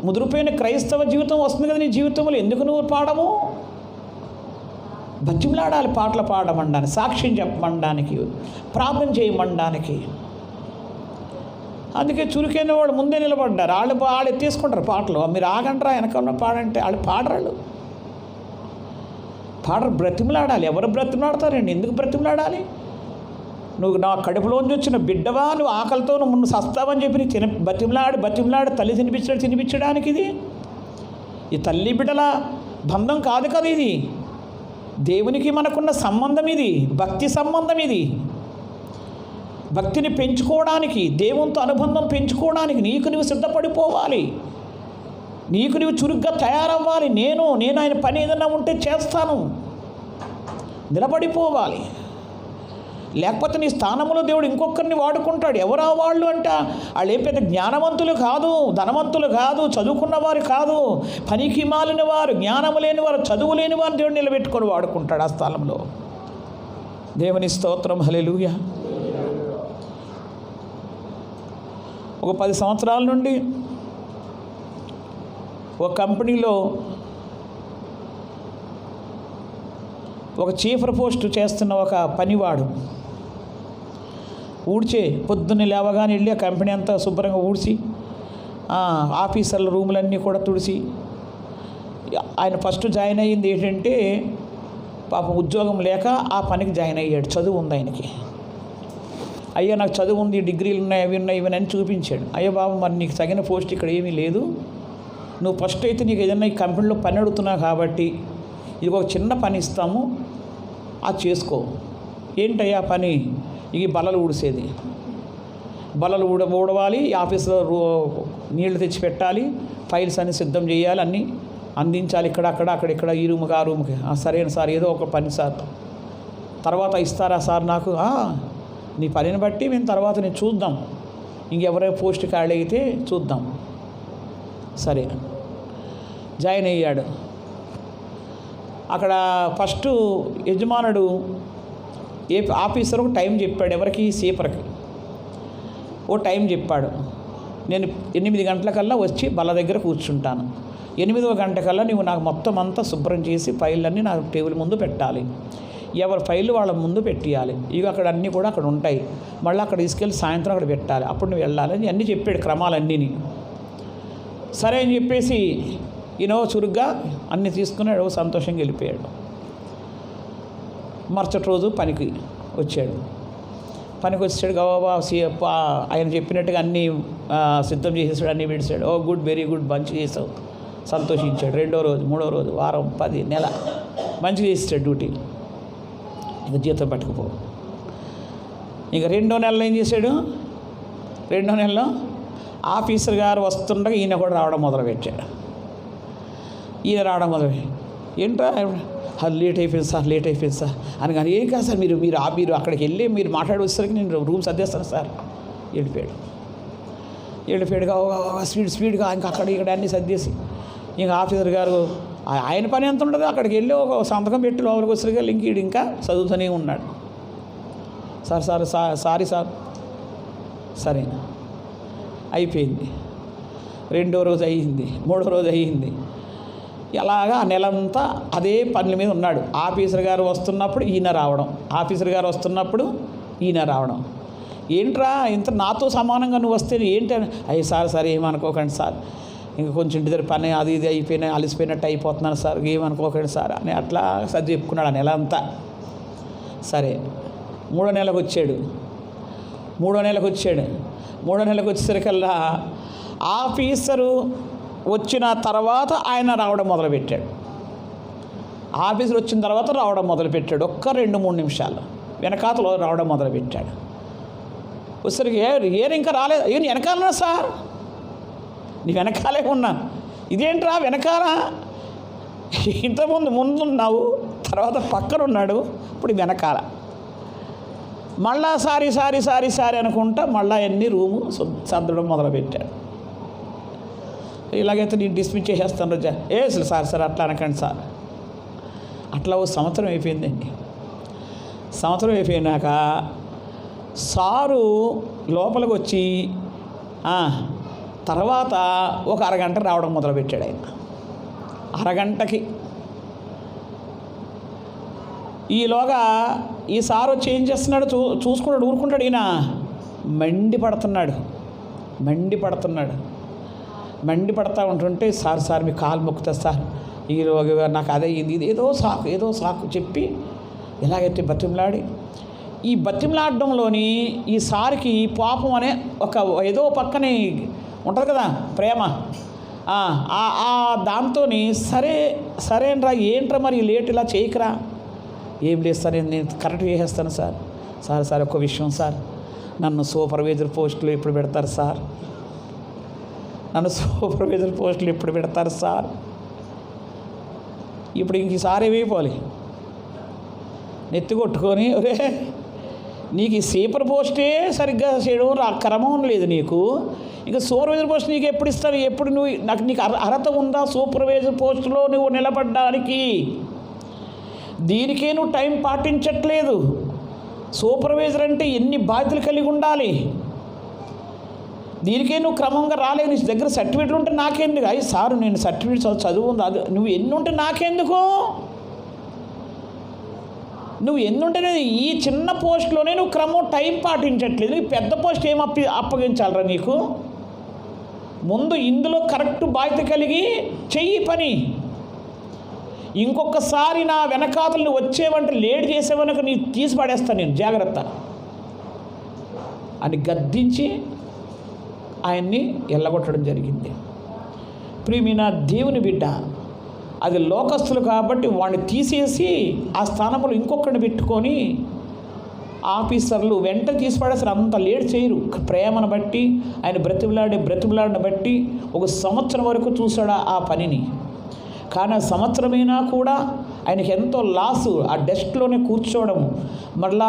ముదిరిపోయిన క్రైస్తవ జీవితం వస్తుంది కదా నీ జీవితంలో. ఎందుకు నువ్వు పాడము? బతిమలాడాలి పాటలు పాడమనడానికి, సాక్ష్యం చెప్పమనడానికి, ప్రార్థన చేయమనడానికి. అందుకే చురుకైన వాడు ముందే నిలబడ్డారు. వాళ్ళు ఎత్తేసుకుంటారు పాటలు. మీరు ఆగంటారా వెనకాల పాడంటే వాళ్ళు పాడరు. బ్రతిమలాడాలి. ఎవరు బ్రతిమలాడతారండి? ఎందుకు బ్రతిమలాడాలి? నువ్వు నా కడుపులోంచి వచ్చిన బిడ్డవా, నువ్వు ఆకలితో నువ్వు ముందు సస్తావని చెప్పి నీ బతిమలాడి తల్లి తినిపించడానికి ఈ తల్లి బిడ్డల బంధం కాదు కదా ఇది. దేవునికి మనకున్న సంబంధం ఇది, భక్తి సంబంధం ఇది. భక్తిని పెంచుకోవడానికి, దేవునితో అనుబంధం పెంచుకోవడానికి నీకు నువ్వు సిద్ధపడిపోవాలి. నీకు నువ్వు చురుగ్గా తయారవ్వాలి. నేను ఆయన పని ఏదైనా ఉంటే చేస్తాను, నిలబడిపోవాలి. లేకపోతే నీ స్థానంలో దేవుడు ఇంకొకరిని వాడుకుంటాడు. ఎవరా వాళ్ళు అంటే వాళ్ళు ఏ పెద్ద జ్ఞానవంతులు కాదు, ధనవంతులు కాదు, చదువుకున్న వారు కాదు, పనికి మాలిన వారు, జ్ఞానము లేని వారు, చదువు లేని వారు దేవుడు నిలబెట్టుకొని వాడుకుంటాడు ఆ స్థలంలో. దేవుని స్తోత్రం, హల్లెలూయా. ఒక 10 సంవత్సరాల నుండి ఒక కంపెనీలో ఒక చీఫర్ పోస్టు చేస్తున్న ఒక పనివాడు పొద్దున్నే లేవగానే వెళ్ళి ఆ కంపెనీ అంతా శుభ్రంగా ఊడ్చి ఆఫీసర్ల రూములన్నీ కూడా తుడిచి, ఆయన ఫస్ట్ జాయిన్ అయ్యింది ఏంటంటే పాపం ఉద్యోగం లేక ఆ పనికి జాయిన్ అయ్యాడు. చదువు ఉంది ఆయనకి. అయ్యా నాకు చదువు ఉంది, డిగ్రీలు ఉన్నాయి, అవి ఉన్నాయి, ఇవన్నీ అని చూపించాడు. అయ్యో బాబు మరి నీకు తగిన పోస్ట్ ఇక్కడ ఏమీ లేదు, నువ్వు ఫస్ట్ అయితే నీకు ఏదైనా ఈ కంపెనీలో పని అడుగుతున్నావు కాబట్టి ఇది ఒక చిన్న పని ఇస్తాము, అది చేసుకో. ఏంటయ్యా పని? ఈ బల్లలు ఊడిసేది, బల్లలు ఊడవాలి, ఈ ఆఫీస్లో నీళ్లు తెచ్చి పెట్టాలి, ఫైల్స్ అన్నీ సిద్ధం చేయాలి, అన్నీ అందించాలి, అక్కడిక్కడ ఈ రూమ్కి ఆ రూమ్కి. సరేనా సార్, ఏదో ఒక పని సార్, తర్వాత ఇస్తారా సార్ నాకు? నీ పనిని బట్టి మేము తర్వాత నేను చూద్దాం, ఇంకెవరైనా పోస్ట్ ఖాళీ అయితే చూద్దాం. సరే జాయిన్ అయ్యాడు. అక్కడ ఫస్ట్ యజమానుడు ఆఫీసర్కు టైం చెప్పాడు. ఎవరికి? సీపర్కి ఓ టైం చెప్పాడు. నేను 8 గంటలకల్లా వచ్చి బల్ల దగ్గర కూర్చుంటాను, 8వ గంటకల్లా నువ్వు నాకు మొత్తం అంతా శుభ్రం చేసి ఫైళ్ళన్నీ నాకు టేబుల్ ముందు పెట్టాలి, ఎవరి ఫైళ్ళు వాళ్ళ ముందు పెట్టియాలి, ఇక అక్కడ అన్నీ కూడా అక్కడ ఉంటాయి, మళ్ళీ అక్కడ తీసుకెళ్ళి సాయంత్రం అక్కడ పెట్టాలి, అప్పుడు నువ్వు వెళ్ళాలని అన్నీ చెప్పాడు, క్రమాలన్నీ. సరే అని చెప్పేసి చురుగ్గా అన్నీ తీసుకున్నాడు, సంతోషంగా వెళ్ళిపోయాడు. మరుసటి రోజు పనికి వచ్చాడు. గబాబా ఆయన చెప్పినట్టుగా అన్నీ సిద్ధం చేసేసాడు, అన్నీ విడిచాడు. గుడ్, వెరీ గుడ్, మంచి చేసావు, సంతోషించాడు. 2వ రోజు, 3వ రోజు, వారం, 10, నెల మంచిగా చేస్తాడు డ్యూటీ, ఇంక జీతం పట్టుకుపో. ఇంక 2వ నెలలో ఏం చేశాడు, 2వ నెలలో ఆఫీసర్ గారు వస్తుండగా ఈయన కూడా రావడం మొదలుపెట్టాడు. ఈయన రావడం ఏంట్రా లేట్ అయిపోయింది సార్ అని. కానీ ఏం కాదు సార్, మీరు అక్కడికి వెళ్ళి మీరు మాట్లాడి వచ్చేసరికి నేను రూమ్ సర్దేస్తాను సార్. వెళ్ళిపోయాడుగా స్పీడ్గా ఇంకా అక్కడ ఇక్కడ అన్నీ సర్దేసి, ఇంకా ఆఫీసర్ గారు ఆయన పని ఎంత ఉండదు, అక్కడికి వెళ్ళి ఒక సంతకం పెట్టి లోపలికి వచ్చేసరికి ఇంకా చదువుతూనే ఉన్నాడు. Sorry sir. సరే అయిపోయింది. 2వ రోజు అయ్యింది, 3వ రోజు అయ్యింది. ఎలాగా ఆ నెలంతా అదే పనుల మీద ఉన్నాడు. ఆఫీసర్ గారు వస్తున్నప్పుడు ఈయన రావడం. ఏంట్రా ఇంత నాతో సమానంగా నువ్వు వస్తే ఏంటి అని, అయ్యి సార్ ఏమనుకోకండి సార్, ఇంకా కొంచెం ఇంటి దగ్గర పని అది ఇది అయిపోయినా అలసిపోయినట్టు అయిపోతున్నాను సార్, ఏమనుకోకండి సార్ అని అట్లా సర్ది చెప్పుకున్నాడు ఆ నెల అంతా. సరే 3వ నెలకు వచ్చాడు. 3వ నెలకు వచ్చేసరికల్లా ఆఫీసరు వచ్చిన తర్వాత ఆయన రావడం మొదలుపెట్టాడు. ఆఫీసర్ వచ్చిన తర్వాత రావడం మొదలుపెట్టాడు. ఒక్క 2-3 నిమిషాలు వెనకాతలో రావడం మొదలుపెట్టాడు. వచ్చేసరికి ఇంకా రాలేదు. నీ వెనకాలనా సార్, నీ వెనకాలే ఉన్నాను. ఇదేంట్రా వెనకాల, ఇంతకుముందు ముందున్నావు, తర్వాత పక్కన ఉన్నాడు, ఇప్పుడు వెనకాల. మళ్ళా సారీ అనుకుంటా మళ్ళా అన్ని రూము సర్దడం మొదలుపెట్టాడు. ఇలాగైతే నేను డిస్మిస్ చేసేస్తాను అసలు సార్ అట్లా అనకండి సార్. అట్లా ఓ సంవత్సరం అయిపోయిందండి. సంవత్సరం అయిపోయినాక సారు లోపలికి వచ్చి తర్వాత ఒక అరగంట రావడం మొదలుపెట్టాడు. ఆయన అరగంటకి ఈలోగా ఈ సారు వచ్చి ఏం చేస్తున్నాడు చూసుకుంటాడు, ఊరుకుంటాడు. ఈయన మండి పడతా ఉంటుంటే సార్ మీ కాలు మొక్కుతా సార్, ఈలోగా నాకు అదే ఇది ఏదో సాకు చెప్పి ఎలాగైతే బతిమలాడి, ఈ బతిమలాడడంలోని ఈ సారికి పాపం అనే ఒక ఏదో పక్కనే ఉంటుంది కదా ప్రేమ, దాంతో సరేనరా ఏంట్రా మరి లేట్ ఇలా చేయకరా, ఏం లేదు సార్ నేను కరెక్ట్ చేసేస్తాను సార్ ఒక్క విషయం సార్, నన్ను సూపర్వైజర్ పోస్టులో ఎప్పుడు పెడతారు సార్, ఇప్పుడు ఇంక సార్ ఏమైపోవాలి, నెత్తి కొట్టుకొని ఒరే నీకు ఈ సూపర్ పోస్టే సరిగ్గా చేయడం క్రమం లేదు నీకు, ఇంకా సూపర్వైజర్ పోస్ట్ నీకు ఎప్పుడు ఇస్తారు, ఎప్పుడు నీకు అర్హత ఉందా సూపర్వైజర్ పోస్టులో నువ్వు నిలబడ్డానికి, దీనికే నువ్వు టైం పాటించట్లేదు. సూపర్వైజర్ అంటే ఎన్ని బాధ్యతలు కలిగి ఉండాలి, దీనికే నువ్వు క్రమంగా రాలేవు. నీ దగ్గర సర్టిఫికెట్లు ఉంటే నాకెందుకు, అయ్యి సారు నేను సర్టిఫికెట్ చదువు ఉంది, అది నువ్వు ఎన్ని ఉంటే నాకెందుకు, నువ్వు ఎన్నుంటేనే ఈ చిన్న పోస్టులోనే నువ్వు క్రమం టైం పాటించట్లేదు, ఈ పెద్ద పోస్ట్ ఏం అప్పగించాలరా నీకు, ముందు ఇందులో కరెక్ట్ బాధ్యత కలిగి చెయ్యి పని, ఇంకొకసారి నా వెనకాతలు నువ్వు వచ్చేవంటే లేట్ చేసేవనక నీ తీసి పడేస్తాను నేను, జాగ్రత్త అని గద్దించి ఆయన్ని ఎల్లగొట్టడం జరిగింది. ప్రియమైన దేవుని బిడ్డ, అది లోకస్తులు కాబట్టి వాడిని తీసేసి ఆ స్థానంలో ఇంకొకరిని పెట్టుకొని ఆఫీసర్లు వెంట తీసి పడేసారు, అంత లేట్ చేయరు. ప్రేమను బట్టి ఆయన బ్రతిమలాడిని బట్టి 1 సంవత్సరం వరకు చూశాడు ఆ పనిని. కానీ ఆ సంవత్సరమైనా కూడా ఆయనకి ఎంతో లాసు, ఆ డెస్క్లోనే కూర్చోవడం, మళ్ళా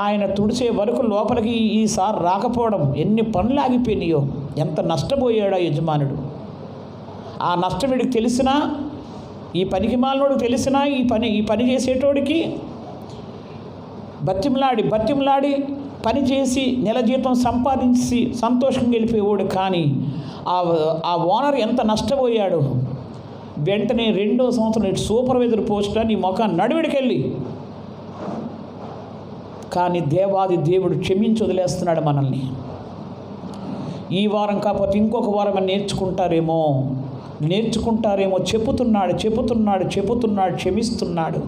ఆయన తుడిచే వరకు లోపలికి ఈసారి రాకపోవడం, ఎన్ని పనులు ఆగిపోయినాయో, ఎంత నష్టపోయాడు ఆ యజమానుడు. ఆ నష్టం వీడికి తెలిసినా, ఈ పనికి మాలినోడు తెలిసినా, ఈ పని చేసేటోడికి బతిమలాడి పని చేసి నెల జీతం సంపాదించి సంతోషంగా వెళ్ళిపోయేవాడు. కానీ ఆ ఓనర్ ఎంత నష్టపోయాడు. వెంటనే 2వ సంవత్సరం సూపర్వైజర్ పోస్టులో నీ ముఖం నడివిడికెళ్ళి, కానీ దేవాది దేవుడు క్షమించి వదిలేస్తున్నాడు మనల్ని. ఈ వారం కాకపోతే ఇంకొక వారం నేర్చుకుంటారేమో చెప్పుతున్నాడు, క్షమిస్తున్నాడు.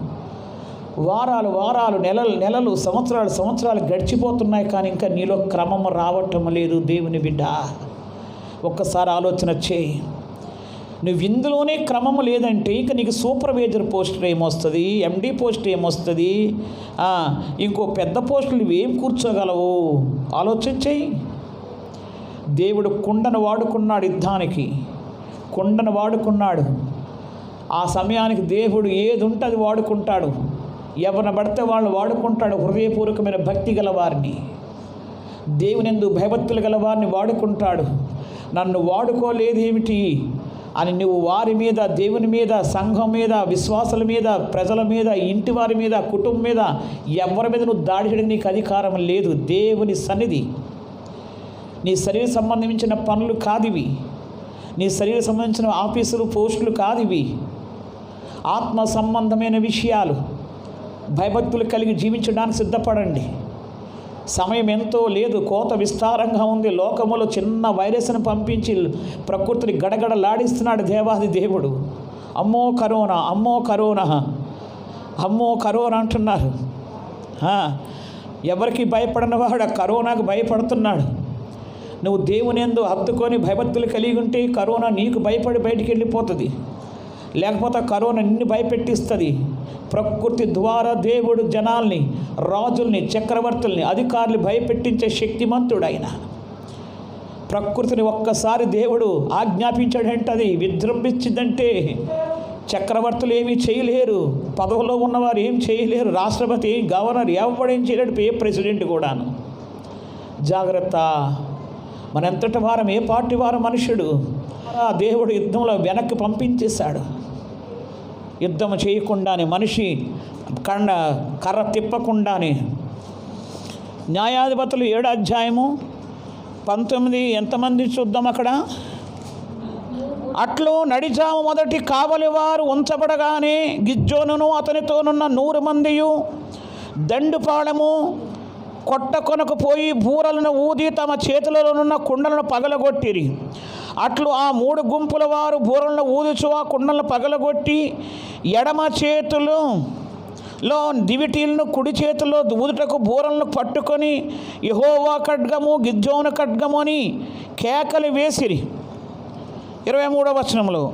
వారాలు నెలలు సంవత్సరాలు గడిచిపోతున్నాయి, కానీ ఇంకా నీలో క్రమం రావటం లేదు. దేవుని బిడ్డ, ఒక్కసారి ఆలోచన చేయి. నువ్వు ఇందులోనే క్రమము లేదంటే ఇక నీకు సూపర్వైజర్ పోస్ట్ ఏమొస్తుంది, ఎండి పోస్ట్ ఏమొస్తుంది, ఇంకో పెద్ద పోస్టులు నువ్వేం కూర్చోగలవు? ఆలోచించేయి. దేవుడు కుండను వాడుకున్నాడు యుద్ధానికి, కుండను వాడుకున్నాడు. ఆ సమయానికి దేవుడు ఏది ఉంటే అది వాడుకుంటాడు. ఎవరిని పడితే వాళ్ళని వాడుకుంటాడు. హృదయపూర్వకమైన భక్తి గల వారిని, దేవునియందు భయభక్తులు గల వారిని వాడుకుంటాడు. నన్ను వాడుకోలేదేమిటి అని నువ్వు వారి మీద, దేవుని మీద, సంఘం మీద, విశ్వాసుల మీద, ప్రజల మీద, ఇంటి వారి మీద, కుటుంబం మీద, ఎవరి మీద నువ్వు దాడి చేయడానికి నీకు అధికారం లేదు. దేవుని సన్నిధి. నీ శరీర సంబంధించిన పనులు కాదివి, నీ శరీర సంబంధించిన ఆఫీసులు, పోస్టులు కాదివి. ఆత్మ సంబంధమైన విషయాలు. భయభక్తులు కలిగి జీవించడానికి సిద్ధపడండి. సమయం ఎంతో లేదు, కోత విస్తారంగా ఉంది. లోకములో చిన్న వైరస్ను పంపించి ప్రకృతిని గడగడలాడిస్తున్నాడు దేవాది దేవుడు. అమ్మో కరోనా, అమ్మో కరోనా, అమ్మో కరోనా అంటున్నారు. ఎవరికి భయపడిన వాడు కరోనాకు భయపడుతున్నాడు. నువ్వు దేవుని యందు హత్తుకొని భయభక్తులు కలిగి ఉంటే కరోనా నీకు భయపడి బయటికి వెళ్ళిపోతుంది. లేకపోతే కరోనా నిన్ను భయపెట్టిస్తుంది. ప్రకృతి ద్వారా దేవుడు జనాల్ని, రాజుల్ని, చక్రవర్తుల్ని, అధికారులు భయపెట్టించే శక్తిమంతుడు ఆయన. ప్రకృతిని ఒక్కసారి దేవుడు ఆజ్ఞాపించాడంటే అది విజృంభించిందంటే చక్రవర్తులు ఏమీ చేయలేరు, పదవిలో ఉన్నవారు ఏం చేయలేరు, రాష్ట్రపతి, గవర్నర్ ఎవడేం చేయలేడు, ఏ ప్రెసిడెంట్ కూడాను. జాగ్రత్త. మన ఎంతటి వారం, ఏ పార్టీ వారు మనుషుడు. దేవుడు యుద్ధంలో వెనక్కి పంపించేశాడు. యుద్ధం చేయకుండానే, మనిషి కర్ర తిప్పకుండానే. న్యాయాధిపతులు 7వ అధ్యాయము 19 ఎంతమంది చూద్దాం అక్కడ. అట్లు నడిజాము మొదటి కావలివారు ఉంచబడగానే గిద్యోనును అతనితోనున్న 100 మందియు దండుపాళెము కొట్ట కొనకు పోయి బూరలను ఊది తమ చేతులలోనున్న కుండలను పగలగొట్టిరి. అట్లు ఆ 3 గుంపుల వారు బూరలను ఊదుచు ఆ కుండలను పగలగొట్టి ఎడమ చేతులో దివిటీలను, కుడి చేతిలో ఊదుటకు బూరలను పట్టుకొని యెహోవా ఖడ్గము, గిద్యోను ఖడ్గము అని కేకలు వేసిరి. 23వ వచనంలో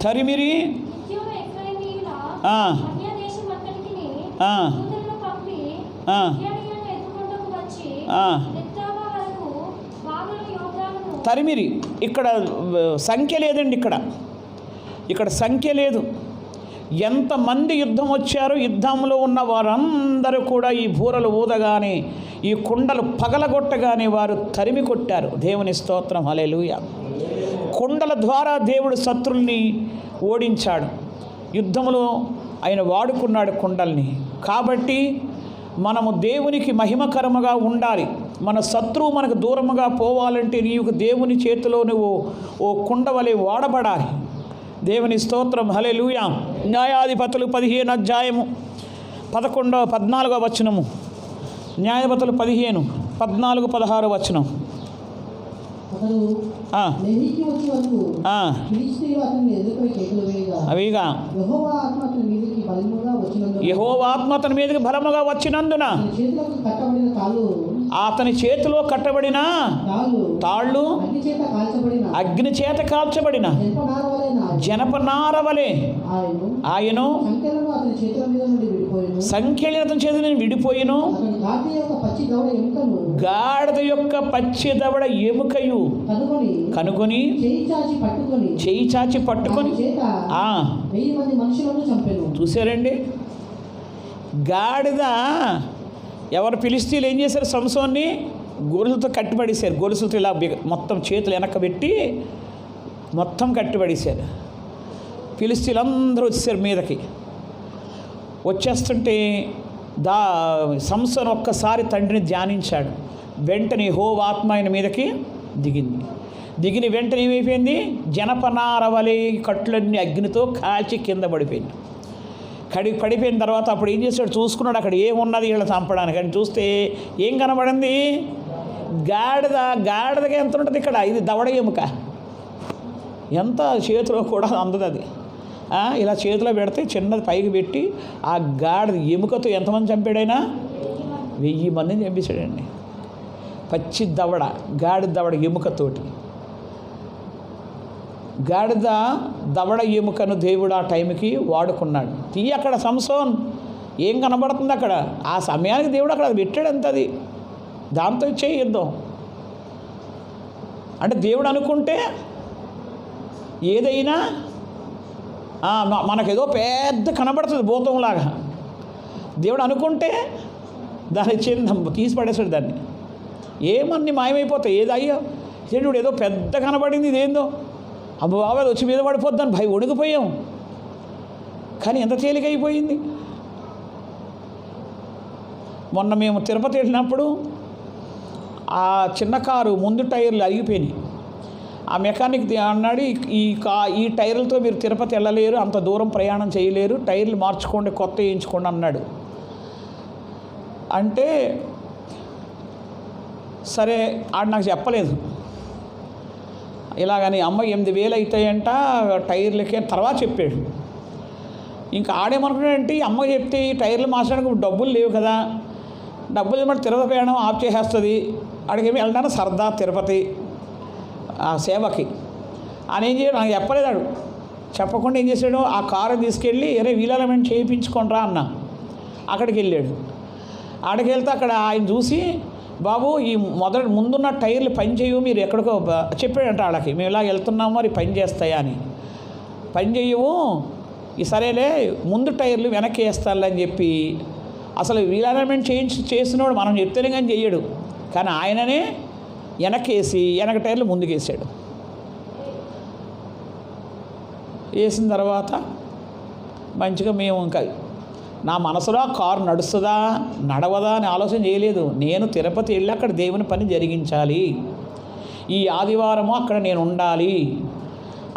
తరిమిరి తరిమిరి. ఇక్కడ సంఖ్య లేదండి. ఇక్కడ సంఖ్య లేదు. ఎంతమంది యుద్ధం వచ్చారో, యుద్ధంలో ఉన్న వారందరూ కూడా ఈ బూరలు ఊదగానే, ఈ కుండలు పగలగొట్టగానే వారు తరిమి కొట్టారు. దేవుని స్తోత్రం, హల్లెలూయా. కుండల ద్వారా దేవుడు శత్రుల్ని ఓడించాడు. యుద్ధంలో ఆయన వాడుకున్నాడు కుండల్ని. కాబట్టి మనము దేవునికి మహిమకరముగా ఉండాలి. మన శత్రువు మనకు దూరముగా పోవాలంటే నీవు దేవుని చేతిలో నువ్వు ఓ కుండవలే వాడబడాలి. దేవుని స్తోత్రం, హల్లెలూయా. న్యాయాధిపతులు 15వ అధ్యాయము 14వ వచనము. న్యాయాధిపతులు 15, 14, 16 వచనం. అవిగా యెహోవా ఆత్మ అతని మీదకి బలముగా వచ్చినందున అతని చేతిలో కట్టబడిన తాళ్ళు అగ్ని చేత కాల్చబడిన జనపనారవలే ఆయను సంఖ్యలను అతని చేతి నుండి విడిపోయిను. గాడిద యొక్క పచ్చి దవడ ఎముకయు కనుకొని చేయి చాచి పట్టుకొని చూసారండి. గాడిద ఎవరు ఫిలిష్తీయులు ఏం చేశారు? సంసోన్ని గొలుసులతో కట్టిపడేశారు. గొలుసులతో ఇలా మొత్తం చేతులు వెనక్కబెట్టి మొత్తం కట్టిపడేశారు. ఫిలిష్తీయులు అందరూ వచ్చేసారు మీదకి. వచ్చేస్తుంటే సంసోను ఒక్కసారి తండ్రిని ధ్యానించాడు. వెంటనే యెహోవా ఆత్మ ఆయన మీదకి దిగిన వెంటనే ఏమైపోయింది? జనపనారవలే కట్లన్నీ అగ్నితో కాల్చి కింద పడిపోయింది. పడిపోయిన తర్వాత అప్పుడు ఏం చేశాడు? చూసుకున్నాడు అక్కడ ఏమున్నది వీళ్ళని చంపడానికి. అని చూస్తే ఏం కనబడింది? గాడిదగా ఎంత ఉంటుంది ఇక్కడ? ఇది దవడ ఎముక, ఎంత చేతిలో కూడా అందదు. అది ఇలా చేతిలో పెడితే చిన్నది పైకి పెట్టి ఆ గాడిద ఎముకతో ఎంతమంది చంపాడైనా 1000 మందిని చంపేశాడండి. పచ్చి దవడ, గాడిద దవడ ఎముకతోటి. గాడిద దవడ ఎముకను దేవుడు ఆ టైంకి వాడుకున్నాడు. అక్కడ సంసోన్ ఏం కనబడుతుంది అక్కడ? ఆ సమయానికి దేవుడు అక్కడ పెట్టాడు అంత, అది దాంతో యుద్ధం. అంటే దేవుడు అనుకుంటే ఏదైనా మనకేదో పెద్ద కనబడుతుంది భూతంలాగా. దేవుడు అనుకుంటే దాన్ని తీసి పడేసాడు దాన్ని. ఏమన్నీ మాయమైపోతాయి. ఏది అయ్యో దేవుడు ఏదో పెద్ద కనబడింది, ఇదేందో అబ్బో బాబా వచ్చి మీద పడిపోద్దని భయ వణికిపోయాం. కానీ ఎంత తేలికైపోయింది. మొన్న మేము తిరుపతి వెళ్ళినప్పుడు ఆ చిన్న కారు ముందు టైర్లు అరిగిపోయినాయి. ఆ మెకానిక్ అన్నాడు, ఈ టైర్లతో మీరు తిరుపతి వెళ్ళలేరు, అంత దూరం ప్రయాణం చేయలేరు, టైర్లు మార్చుకోండి, కొత్త వేయించుకోండి అన్నాడు. అంటే సరే ఆడు నాకు చెప్పలేదు. ఇలాగని అమ్మ 8,000 అవుతాయంట టైర్లకి తర్వాత చెప్పాడు. ఇంకా ఆడేమనుకున్నాడంటే అమ్మ చెప్తే ఈ టైర్లు మార్చడానికి డబ్బులు లేవు కదా, డబ్బులు ఇవ్వమంటే తిరుపతి ప్రయాణం ఆఫ్ చేసేస్తుంది, అడిగేమి వెళ్ళడానికి సరదా తిరుపతి ఆ సేవకి అని ఏం చేయడు. నాకు చెప్పలేదు. ఆడు చెప్పకుండా ఏం చేశాడు, ఆ కారు తీసుకెళ్ళి వీల్ అలైన్మెంట్ చేయించుకోండిరా అన్న. అక్కడికి వెళ్ళాడు. అక్కడికి వెళ్తే అక్కడ ఆయన చూసి, బాబు ఈ ముందున్న టైర్లు పని చేయవు, మీరు ఎక్కడికో చెప్పాడంట వాళ్ళకి, మేము ఇలా వెళ్తున్నాము మరి పని చేస్తాయా అని. పని చేయవు, ఈ సరేలే ముందు టైర్లు వెనక్కి వేస్తాలని చెప్పి అసలు వీల్ అలైన్మెంట్ చేసినోడు మనం చెప్తేనే కానీ చెయ్యడు. కానీ ఆయననే వెనక్కేసి వెనక టైర్లు ముందుకేసాడు. వేసిన తర్వాత మంచిగా మేము ఇంకా నా మనసులో కారు నడుస్తుందా నడవదా అని ఆలోచన చేయలేదు. నేను తిరుపతి వెళ్ళి అక్కడ దేవుని పని జరిగించాలి, ఈ ఆదివారము అక్కడ నేను ఉండాలి,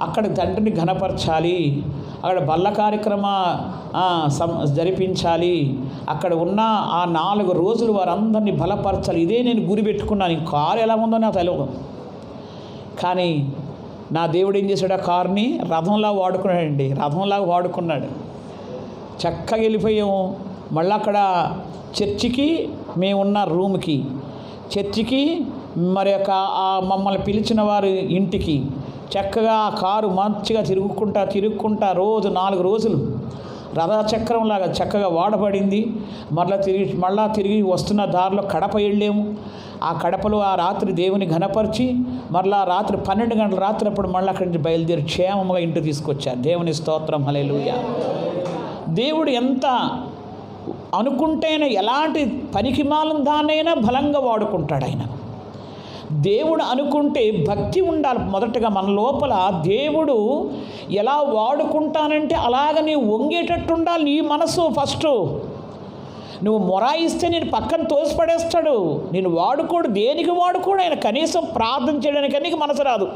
అక్కడ తండ్రిని ఘనపరచాలి, అక్కడ బల్ల కార్యక్రమ జరిపించాలి, అక్కడ ఉన్న ఆ 4 రోజులు వారందరినీ బలపరచాలి. ఇదే నేను గురి పెట్టుకున్నాను. ఈ కారు ఎలా ఉందో నాకు తెలియదు. కానీ నా దేవుడు ఏం చేశాడు, ఆ కారుని రథంలా వాడుకున్నాడండి. రథంలాగా వాడుకున్నాడు. చక్కగా వెళ్ళిపోయాము. మళ్ళీ అక్కడ చర్చికి మేమున్న రూమ్కి, చర్చికి మరి యొక్క మమ్మల్ని పిలిచిన వారి ఇంటికి చక్కగా ఆ కారు మంచిగా తిరుగుకుంటా రోజు 4 రోజులు రథచక్రంలాగా చక్కగా వాడబడింది. మళ్ళా తిరిగి వస్తున్న దారిలో కడప వెళ్ళాము. ఆ కడపలో ఆ రాత్రి దేవుని ఘనపరిచి మళ్ళా రాత్రి 12 గంటల రాత్రి అప్పుడు మళ్ళీ అక్కడి నుంచి బయలుదేరి క్షేమంగా ఇంటికి తీసుకొచ్చారు. దేవుని స్తోత్రం, హల్లెలూయా. దేవుడు ఎంత అనుకుంటేనే ఎలాంటి పనికిమాలిన దాన్నైనా బలంగా వాడుకుంటాడు ఆయన. దేవుడు అనుకుంటే భక్తి ఉండాలి మొదటగా మన లోపల. దేవుడు ఎలా వాడుకుంటానంటే అలాగ నీవు వంగేటట్టు ఉండాలి నీ మనసు. ఫస్ట్ నువ్వు మొరాయిస్తే నేను పక్కన తోసిపడేస్తాడు. నేను వాడుకోడు, దేనికి వాడుకోడు ఆయన. కనీసం ప్రార్థన చేయడానికి నీకు మనసు రాదు.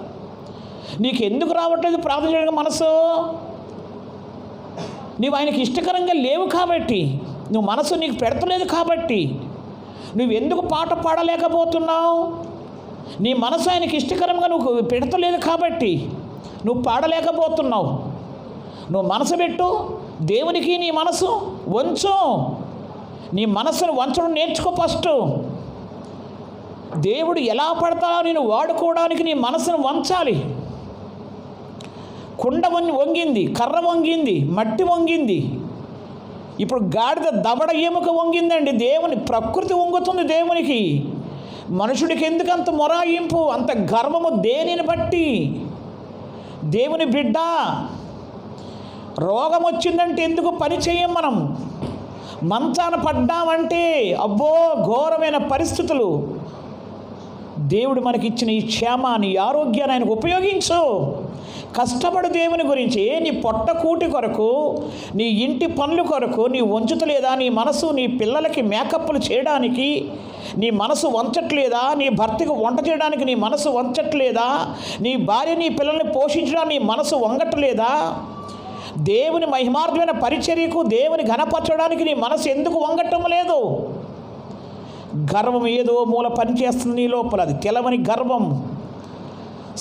నీకు ఎందుకు రావట్లేదు ప్రార్థన చేయడానికి మనసు? నువ్వు ఆయనకి ఇష్టకరంగా లేవు కాబట్టి, నువ్వు మనసు నీకు పెడతలేదు కాబట్టి. నువ్వు ఎందుకు పాట పాడలేకపోతున్నావు? నీ మనసు ఆయనకి ఇష్టకరంగా నువ్వు పెడతలేదు కాబట్టి నువ్వు పాడలేకపోతున్నావు. నువ్వు మనసు పెట్టు, దేవునికి నీ మనసు వంచు. నీ మనసును వంచడం నేర్చుకో ఫస్ట్. దేవుడు ఎలా పడతాడో నేను వాడుకోవడానికి నీ మనసును వంచాలి. కుండ వంగింది, కర్ర వంగింది, మట్టి వంగింది, ఇప్పుడు గాడిద దవడ ఎముక వంగిందండి. దేవుని ప్రకృతి వంగుతుంది దేవునికి. మనుషుడికి ఎందుకు అంత మొరాయింపు, అంత గర్వము? దేనిని బట్టి? దేవుని బిడ్డ రోగం వచ్చిందంటే ఎందుకు పని చేయం మనం? మంచాన పడ్డామంటే అబ్బో ఘోరమైన పరిస్థితులు. దేవుడు మనకిచ్చిన ఈ క్షేమాన్ని, ఆరోగ్యాన్ని ఆయనకు ఉపయోగించు. కష్టపడు దేవుని గురించి. నీ పొట్ట కూటి కొరకు, నీ ఇంటి పనుల కొరకు నీ వంచుతలేదా? నీ మనసు నీ పిల్లలకి మేకప్లు చేయడానికి నీ మనసు వంచట్లేదా? నీ భర్తకు వంట చేయడానికి నీ మనసు వంచట్లేదా? నీ భార్య నీ పిల్లల్ని పోషించడానికి నీ మనసు వంగట్లేదా? దేవుని మహిమార్థమైన పరిచర్యకు, దేవుని ఘనపరచడానికి నీ మనసు ఎందుకు వంగటం లేదు? గర్వం ఏదో మూల పనిచేస్తుంది నీ లోపల. అది తెలవని గర్వం,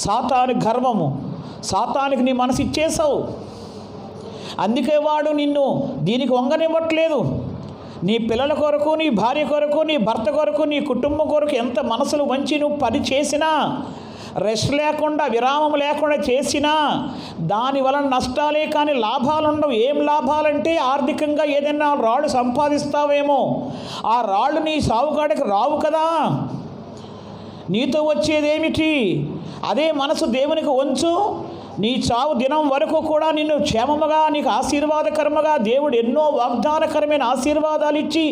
సాతాను గర్వము. సాతానికి నీ మనసు ఇచ్చేసావు. అందుకే వాడు నిన్ను దీనికి వంగనివ్వట్లేదు. నీ పిల్లల కొరకు, నీ భార్య కొరకు, నీ భర్త కొరకు, నీ కుటుంబం కొరకు ఎంత మనసులు వంచి నువ్వు పని చేసినా, రెస్ట్ లేకుండా, విరామం లేకుండా చేసినా దానివలన నష్టాలే కానీ లాభాలు ఉండవు. ఏం లాభాలంటే ఆర్థికంగా ఏదైనా రాళ్ళు సంపాదిస్తావేమో, ఆ రాళ్ళు నీ సావుకాడికి రావు కదా. నీతో వచ్చేదేమిటి? అదే మనసు దేవునికి వంచు. నీ చావు దినం వరకు కూడా నిన్ను క్షేమముగా, నీకు ఆశీర్వాదకరముగా దేవుడు ఎన్నో వాగ్దానకరమైన ఆశీర్వాదాలు ఇచ్చి,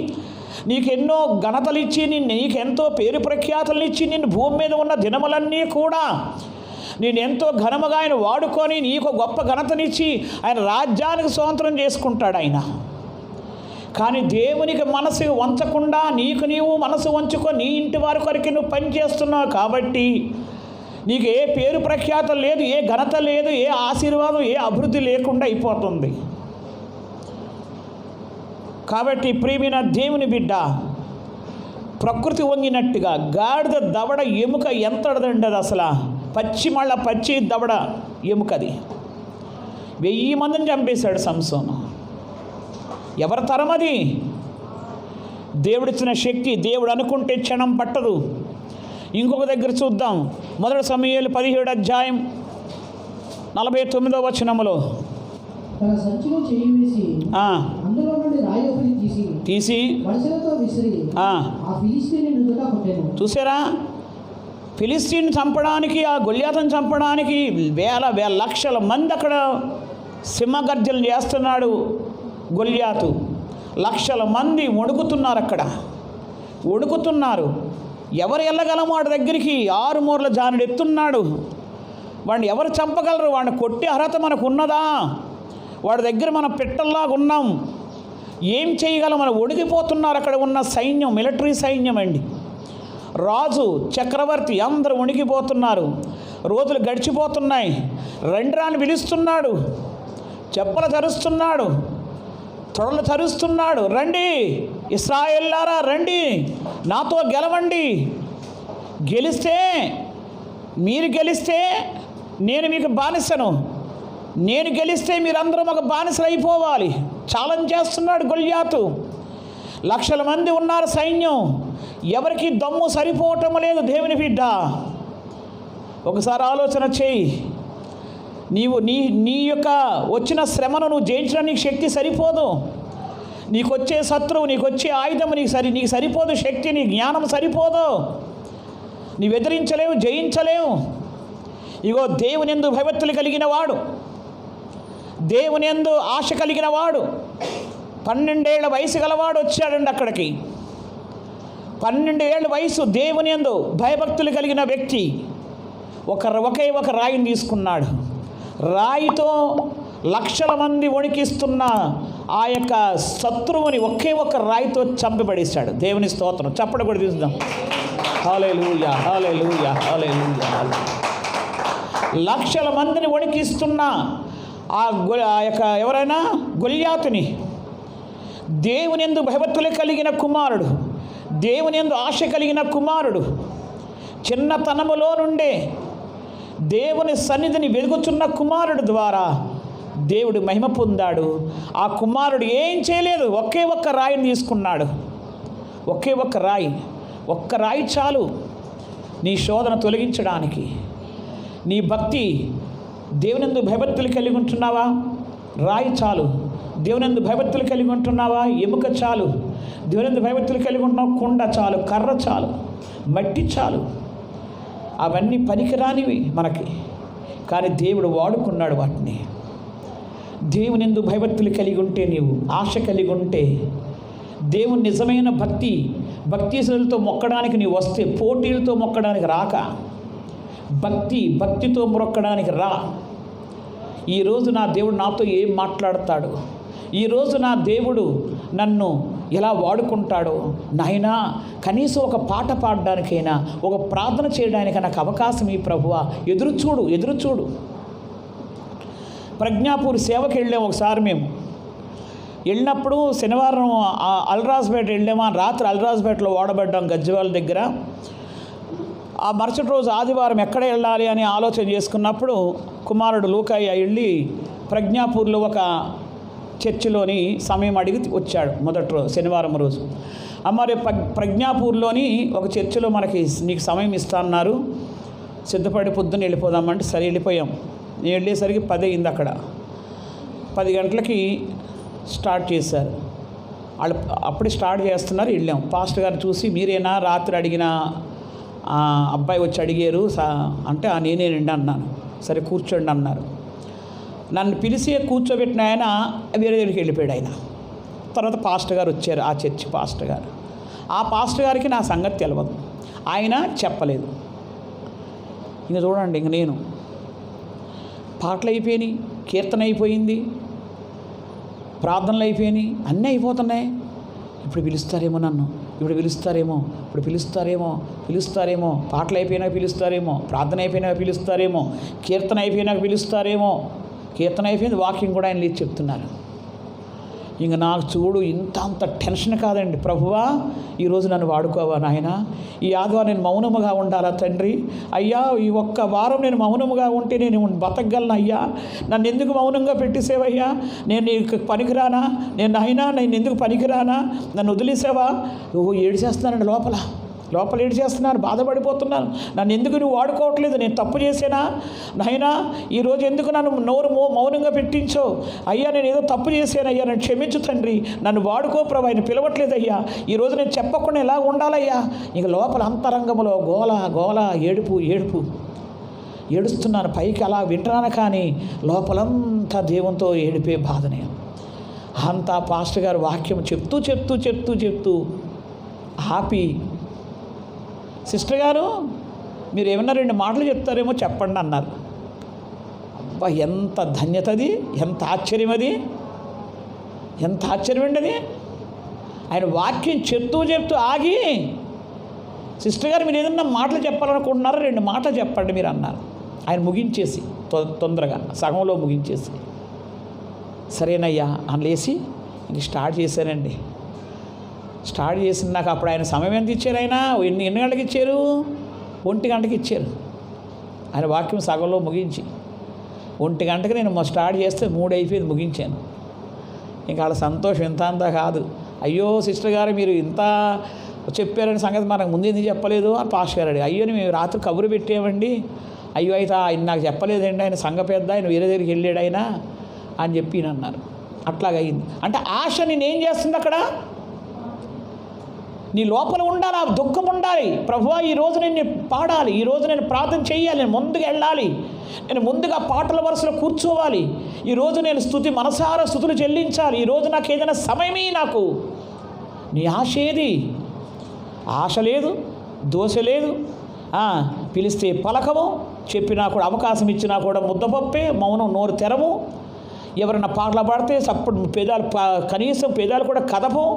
నీకు ఎన్నో ఘనతలు ఇచ్చి, నీకెంతో పేరు ప్రఖ్యాతలు ఇచ్చి, నిన్ను భూమి మీద ఉన్న దినములన్నీ కూడా నేను ఎంతో ఘనముగా ఆయన వాడుకొని నీకు గొప్ప ఘనతనిచ్చి ఆయన రాజ్యానికి స్వాతంత్రం చేసుకుంటాడు ఆయన. కానీ దేవునికి మనసు వంచకుండా నీకు నీవు మనసు వంచుకొని నీ ఇంటి వారి కొరకు నువ్వు పనిచేస్తున్నావు కాబట్టి నీకు ఏ పేరు ప్రఖ్యాతం లేదు, ఏ ఘనత లేదు, ఏ ఆశీర్వాదం, ఏ అభివృద్ధి లేకుండా అయిపోతుంది. కాబట్టి ప్రియమైన దేవుని బిడ్డ, ప్రకృతి వంగినట్టుగా గాడిద దవడ ఎముక ఎంతదండి అది అసలు పచ్చి దవడ ఎముకది. 1000 మందిని చంపేశాడు సంసోను. ఎవరి తరం అది? దేవుడిచ్చిన శక్తి. దేవుడు అనుకుంటే క్షణం పట్టదు. ఇంకొక దగ్గర చూద్దాం. 1 సమూయేలు 17వ అధ్యాయం 49వ వచనములో తన సంచిలో చేయి వేసి అందులో నుండి రాయి ఒకటి తీసి వడిసెలతో విసిరి ఆ ఫిలిష్తీయుని నుదుట కొట్టెను. చూసారా? ఫిలిష్తీయుని చంపడానికి, ఆ గొల్యాతుని చంపడానికి వేల లక్షల మంది అక్కడ సింహగర్జనలు చేస్తున్నాడు గొల్యాతు. లక్షల మంది వణుకుతున్నారు, అక్కడ వణుకుతున్నారు. ఎవరు వెళ్ళగలము వాడి దగ్గరికి? 6 మూరల జానుడు ఎత్తున్నాడు. వాడిని ఎవరు చంపగలరు? వాడిని కొట్టే అర్హత మనకు ఉన్నదా? వాడి దగ్గర మనం పెట్టల్లాగా ఉన్నాం. ఏం చేయగలం? మనం వణికిపోతున్నారు అక్కడ ఉన్న సైన్యం, మిలిటరీ సైన్యం అండి. రాజు, చక్రవర్తి అందరూ వణికిపోతున్నారు. రోజులు గడిచిపోతున్నాయి. రండిరాని పిలుస్తున్నాడు, చెప్పలు తరుస్తున్నాడు, తొడలు తరుస్తున్నాడు. రండి ఇశ్రాయేలులారా, రండి నాతో గెలవండి. మీరు గెలిస్తే నేను మీకు బానిసను, నేను గెలిస్తే మీరందరూ మాకు బానిసలు అయిపోవాలి. ఛాలెంజ్ చేస్తున్నాడు గొల్యాతు. లక్షల మంది ఉన్నారు సైన్యం. ఎవరికి దమ్ము సరిపోవటం లేదు. దేవుని బిడ్డ, ఒకసారి ఆలోచన చేయి. నీ యొక్క వచ్చిన శ్రమను నువ్వు జయించడానికి శక్తి సరిపోదు. నీకు వచ్చే శత్రువు, నీకు వచ్చే ఆయుధము నీకు సరిపోదు. శక్తి, నీ జ్ఞానం సరిపోదు. నీవు ఎదిరించలేవు, జయించలేవు. ఇగో దేవుని యందు భయభక్తులు కలిగిన వాడు, దేవుని యందు ఆశ కలిగిన వాడు, 12 ఏళ్ల వయసు గలవాడు వచ్చాడండి అక్కడికి. 12 ఏళ్ల వయసు, దేవుని యందు భయభక్తులు కలిగిన వ్యక్తి ఒకే ఒక రాయిని తీసుకున్నాడు. రాయితో లక్షల మంది వణికిస్తున్న ఆ యొక్క శత్రువుని ఒకే ఒక రాయితో చంపబడేశాడు. దేవుని స్తోత్రం. చప్పటి కూడా చూద్దాం. హల్లెలూయా, హల్లెలూయా, హల్లెలూయా. లక్షల మందిని వణికిస్తున్న ఆ యొక్క ఎవరైనా గొల్యాతుని, దేవుని యందు భయభక్తులు కలిగిన కుమారుడు, దేవుని యందు ఆశ కలిగిన కుమారుడు, చిన్నతనములో నుండే దేవుని సన్నిధిని వెలుగుచున్న కుమారుడు ద్వారా దేవుడు మహిమ పొందాడు. ఆ కుమారుడు ఏం చేయలేదు, ఒకే ఒక్క రాయిని తీసుకున్నాడు. ఒకే ఒక్క రాయి, ఒక్క రాయి చాలు నీ శోధన తొలగించడానికి. నీ భక్తి, దేవునందు భయభక్తులు కలిగి ఉంటున్నావా? రాయి చాలు. దేవునందు భయభక్తులు కలిగి ఉంటున్నావా? ఎముక చాలు. దేవునందు భయభక్తులు కలిగి ఉంటున్నావు? కుండ చాలు, కర్ర చాలు, మట్టి చాలు. అవన్నీ పనికిరానివి మనకి, కానీ దేవుడు వాడుకున్నాడు వాటిని. దేవునిందు భయభక్తులు కలిగి ఉంటే, నీవు ఆశ కలిగి ఉంటే, దేవుని నిజమైన భక్తిశీలతో మొక్కడానికి నీవు వస్తే, పోటీలతో మొక్కడానికి రాక, భక్తితో మొక్కడానికి రా. ఈరోజు నా దేవుడు నాతో ఏం మాట్లాడతాడు, ఈరోజు నా దేవుడు నన్ను ఎలా వాడుకుంటాడో, నాయనా కనీసం ఒక పాట పాడడానికైనా, ఒక ప్రార్థన చేయడానికైనా నాకు అవకాశం ఈ ప్రభువా. ఎదురుచూడు. ప్రజ్ఞాపూర్ సేవకి వెళ్ళాము ఒకసారి. మేము వెళ్ళినప్పుడు శనివారం అల్రాజ్పేట వెళ్ళాము. రాత్రి అల్రాజ్పేటలో ఓడబడ్డాం గజ్వేల్ దగ్గర. ఆ మరుసటి రోజు ఆదివారం ఎక్కడ వెళ్ళాలి అని ఆలోచన చేసుకున్నప్పుడు కుమారుడు లూకాయ్య వెళ్ళి ప్రజ్ఞాపూర్లో ఒక చర్చిలోని సమయం అడిగి వచ్చాడు మొదటి రోజు శనివారం రోజు. అమ్మ రేపు ప్రజ్ఞాపూర్లోని ఒక చర్చిలో మనకి నీకు సమయం ఇస్తా అన్నారు, సిద్ధపడి పొద్దున్న వెళ్ళిపోదామంటే సరే వెళ్ళిపోయాం. నేను వెళ్ళేసరికి 10 అయింది. అక్కడ 10 గంటలకి స్టార్ట్ చేశారు వాళ్ళు. అప్పుడే స్టార్ట్ చేస్తున్నారు. వెళ్ళాం. పాస్టర్ గారు చూసి మీరేనా రాత్రి అడిగిన అబ్బాయి వచ్చి అడిగారు అంటే నేనేనండి అన్నాను. సరే కూర్చోండి అన్నారు. నన్ను పిలిచి కూర్చోబెట్టిన ఆయన వేరే దగ్గరికి వెళ్ళిపోయాడు. ఆయన తర్వాత పాస్టర్ గారు వచ్చారు, ఆ చర్చి పాస్టర్ గారు. ఆ పాస్టర్ గారికి నా సంగతి తెలియదు, ఆయన చెప్పలేదు. ఇంక చూడండి, ఇంక నేను పాటలు అయిపోయినాయి, కీర్తన అయిపోయింది, ప్రార్థనలు అయిపోయినాయి, అన్నీ అయిపోతున్నాయి. ఇప్పుడు పిలుస్తారేమో నన్ను, ఇప్పుడు పిలుస్తారేమో, పాటలు అయిపోయినాక పిలుస్తారేమో, ప్రార్థన అయిపోయినాక పిలుస్తారేమో, కీర్తన అయిపోయినాక పిలుస్తారేమో. కీర్తన అయిపోయింది, వాకింగ్ కూడా ఆయన లేచి చెప్తున్నారు. ఇంక నాకు చూడు అంత టెన్షన్ కాదండి. ప్రభువా ఈరోజు నన్ను వాడుకోవా నాయన, ఈ ఆదివారం నేను మౌనముగా ఉండాలా తండ్రి. అయ్యా ఈ ఒక్క వారం నేను మౌనముగా ఉంటే నేను బతకగలను అయ్యా, నన్ను ఎందుకు మౌనంగా పెట్టేసేవయ్యా, నేను నీకు పనికిరానా, నేను ఎందుకు పనికిరానా, నన్ను వదిలేసావా. ఏడిచేస్తున్నానండి, లోపల ఏడిచేస్తున్నాను, బాధపడిపోతున్నాను. నన్ను ఎందుకు నువ్వు వాడుకోవట్లేదు, నేను తప్పు చేసేనా నాయనా, ఈరోజు ఎందుకు నన్ను నోరు మౌనంగా పెట్టించో అయ్యా, నేను ఏదో తప్పు చేశానయ్యా, నన్ను క్షమించు తండ్రి, నన్ను వాడుకో ప్రభు, ఆయన పిలవట్లేదయ్యా, ఈరోజు నేను చెప్పకుండా ఎలా ఉండాలయ్యా. ఇక లోపల అంతరంగంలో గోల ఏడుపు ఏడుస్తున్నాను. పైకి అలా వింటున్నాను, కానీ లోపలంతా దేవునితో ఏడిపే బాధనే. అంతా పాస్టర్ గారు వాక్యం చెప్తూ ఆపి, సిస్టర్ గారు మీరు ఏమన్నా 2 మాటలు చెప్తారేమో చెప్పండి అన్నారు. అబ్బా ఎంత ధన్యత అది, ఎంత ఆశ్చర్యం అది, ఎంత ఆశ్చర్యమండి అది. ఆయన వాక్యం చెప్తూ ఆగి, సిస్టర్ గారు మీరు ఏదన్నా మాటలు చెప్పాలనుకుంటున్నారో 2 మాటలు చెప్పండి మీరు అన్నారు. ఆయన ముగించేసి తొందరగా సగంలో ముగించేసి సరేనయ్యా అని లేచి ఇంక స్టార్ట్ చేశానండి. స్టార్ట్ చేసిన నాకు అప్పుడు ఆయన సమయం ఎంత ఇచ్చారు, ఆయన ఎన్ని గంటలకు ఇచ్చారు, 1 గంటకి ఇచ్చారు. ఆయన వాక్యం సగంలో ముగించి 1 గంటకి నేను స్టార్ట్ చేస్తే 3 అయిపోయింది, ముగించాను. ఇంకా వాళ్ళ సంతోషం అంతా కాదు. అయ్యో సిస్టర్ గారు మీరు ఇంత చెప్పారని సంగతి మనకు ముందు ఎందుకు చెప్పలేదు అని పాస్టర్ గారు అడిగారు. అయ్యో మేము రాత్రి కబురు పెట్టామండి, అయ్యో అయితే ఆయన నాకు చెప్పలేదండి, ఆయన సంఘ పెద్ద, ఆయన వేరే దగ్గరికి వెళ్ళాడు ఆయన అని చెప్పి అన్నారు. అట్లాగయింది. అంటే ఆశ నేనేం చేస్తుంది అక్కడ, నీ లోపల ఉండాలి, ఆ దుఃఖం ఉండాలి. ప్రభువా ఈరోజు నేను పాడాలి, ఈరోజు నేను ప్రార్థన చేయాలి, నేను ముందుకు వెళ్ళాలి, నేను ముందుగా పాటల వరుసలో కూర్చోవాలి, ఈరోజు నేను మనసారా స్తుతులు చెల్లించాలి, ఈరోజు నాకు ఏదైనా సమయమే. నాకు నీ ఆశ ఏది? ఆశ లేదు, దోశ లేదు, పిలిస్తే పలకము, చెప్పినా కూడా అవకాశం ఇచ్చినా కూడా ముద్దపప్పే, మౌనం నోరు తెరము, ఎవరైనా పాటలు పాడితే సప్పుడు కనీసం పెదాలు కూడా కదపం,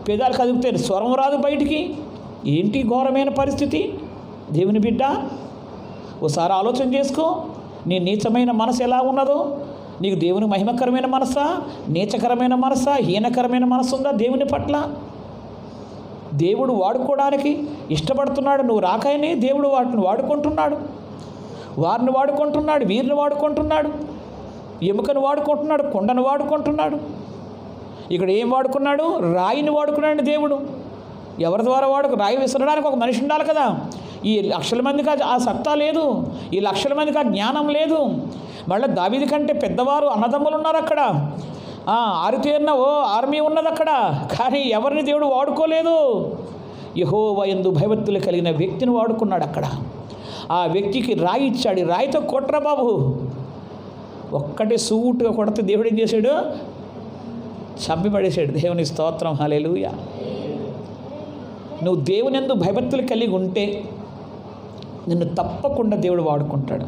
పెదాలు కదిపితే స్వరం రాదు బయటికి. ఏంటి ఘోరమైన పరిస్థితి దేవుని బిడ్డ, ఓసారి ఆలోచన చేసుకో. నీ నీచమైన మనసు ఎలా ఉన్నదో, నీకు దేవుని మహిమకరమైన మనసా, నీచకరమైన మనసా, హీనకరమైన మనసు ఉందా దేవుని పట్ల? దేవుడు వాడుకోవడానికి ఇష్టపడుతున్నాడు, నువ్వు రాకనే దేవుడు వాటిని వాడుకుంటున్నాడు, వారిని వాడుకుంటున్నాడు, వీరిని వాడుకుంటున్నాడు, ఎముకను వాడుకుంటున్నాడు, కొండను వాడుకుంటున్నాడు. ఇక్కడ ఏం వాడుకున్నాడు? రాయిని వాడుకున్నాడు దేవుడు. ఎవరి ద్వారా రాయి విసరడానికి ఒక మనిషి ఉండాలి కదా. ఈ లక్షల మందికి ఆ సత్తా లేదు, ఈ లక్షల మందికి ఆ జ్ఞానం లేదు. మళ్ళీ దావీదు కంటే పెద్దవారు అన్నదమ్ములు ఉన్నారు అక్కడ, ఆరితేరిన ఆర్మీ ఉన్నది అక్కడ, కానీ ఎవరిని దేవుడు వాడుకోలేదు. యెహోవా యందు భయభక్తులు కలిగిన వ్యక్తిని వాడుకున్నాడు అక్కడ. ఆ వ్యక్తికి రాయి ఇచ్చాడు, రాయితో కొట్రా బాబు, ఒక్కటే సూటుగా కొడితే దేవుడు ఏం చేశాడు? చంపిపడేశాడు. దేవుని స్తోత్రం, హల్లెలూయా. నువ్వు దేవుని యందు భయభక్తులు కలిగి ఉంటే నిన్ను తప్పకుండా దేవుడు వాడుకుంటాడు.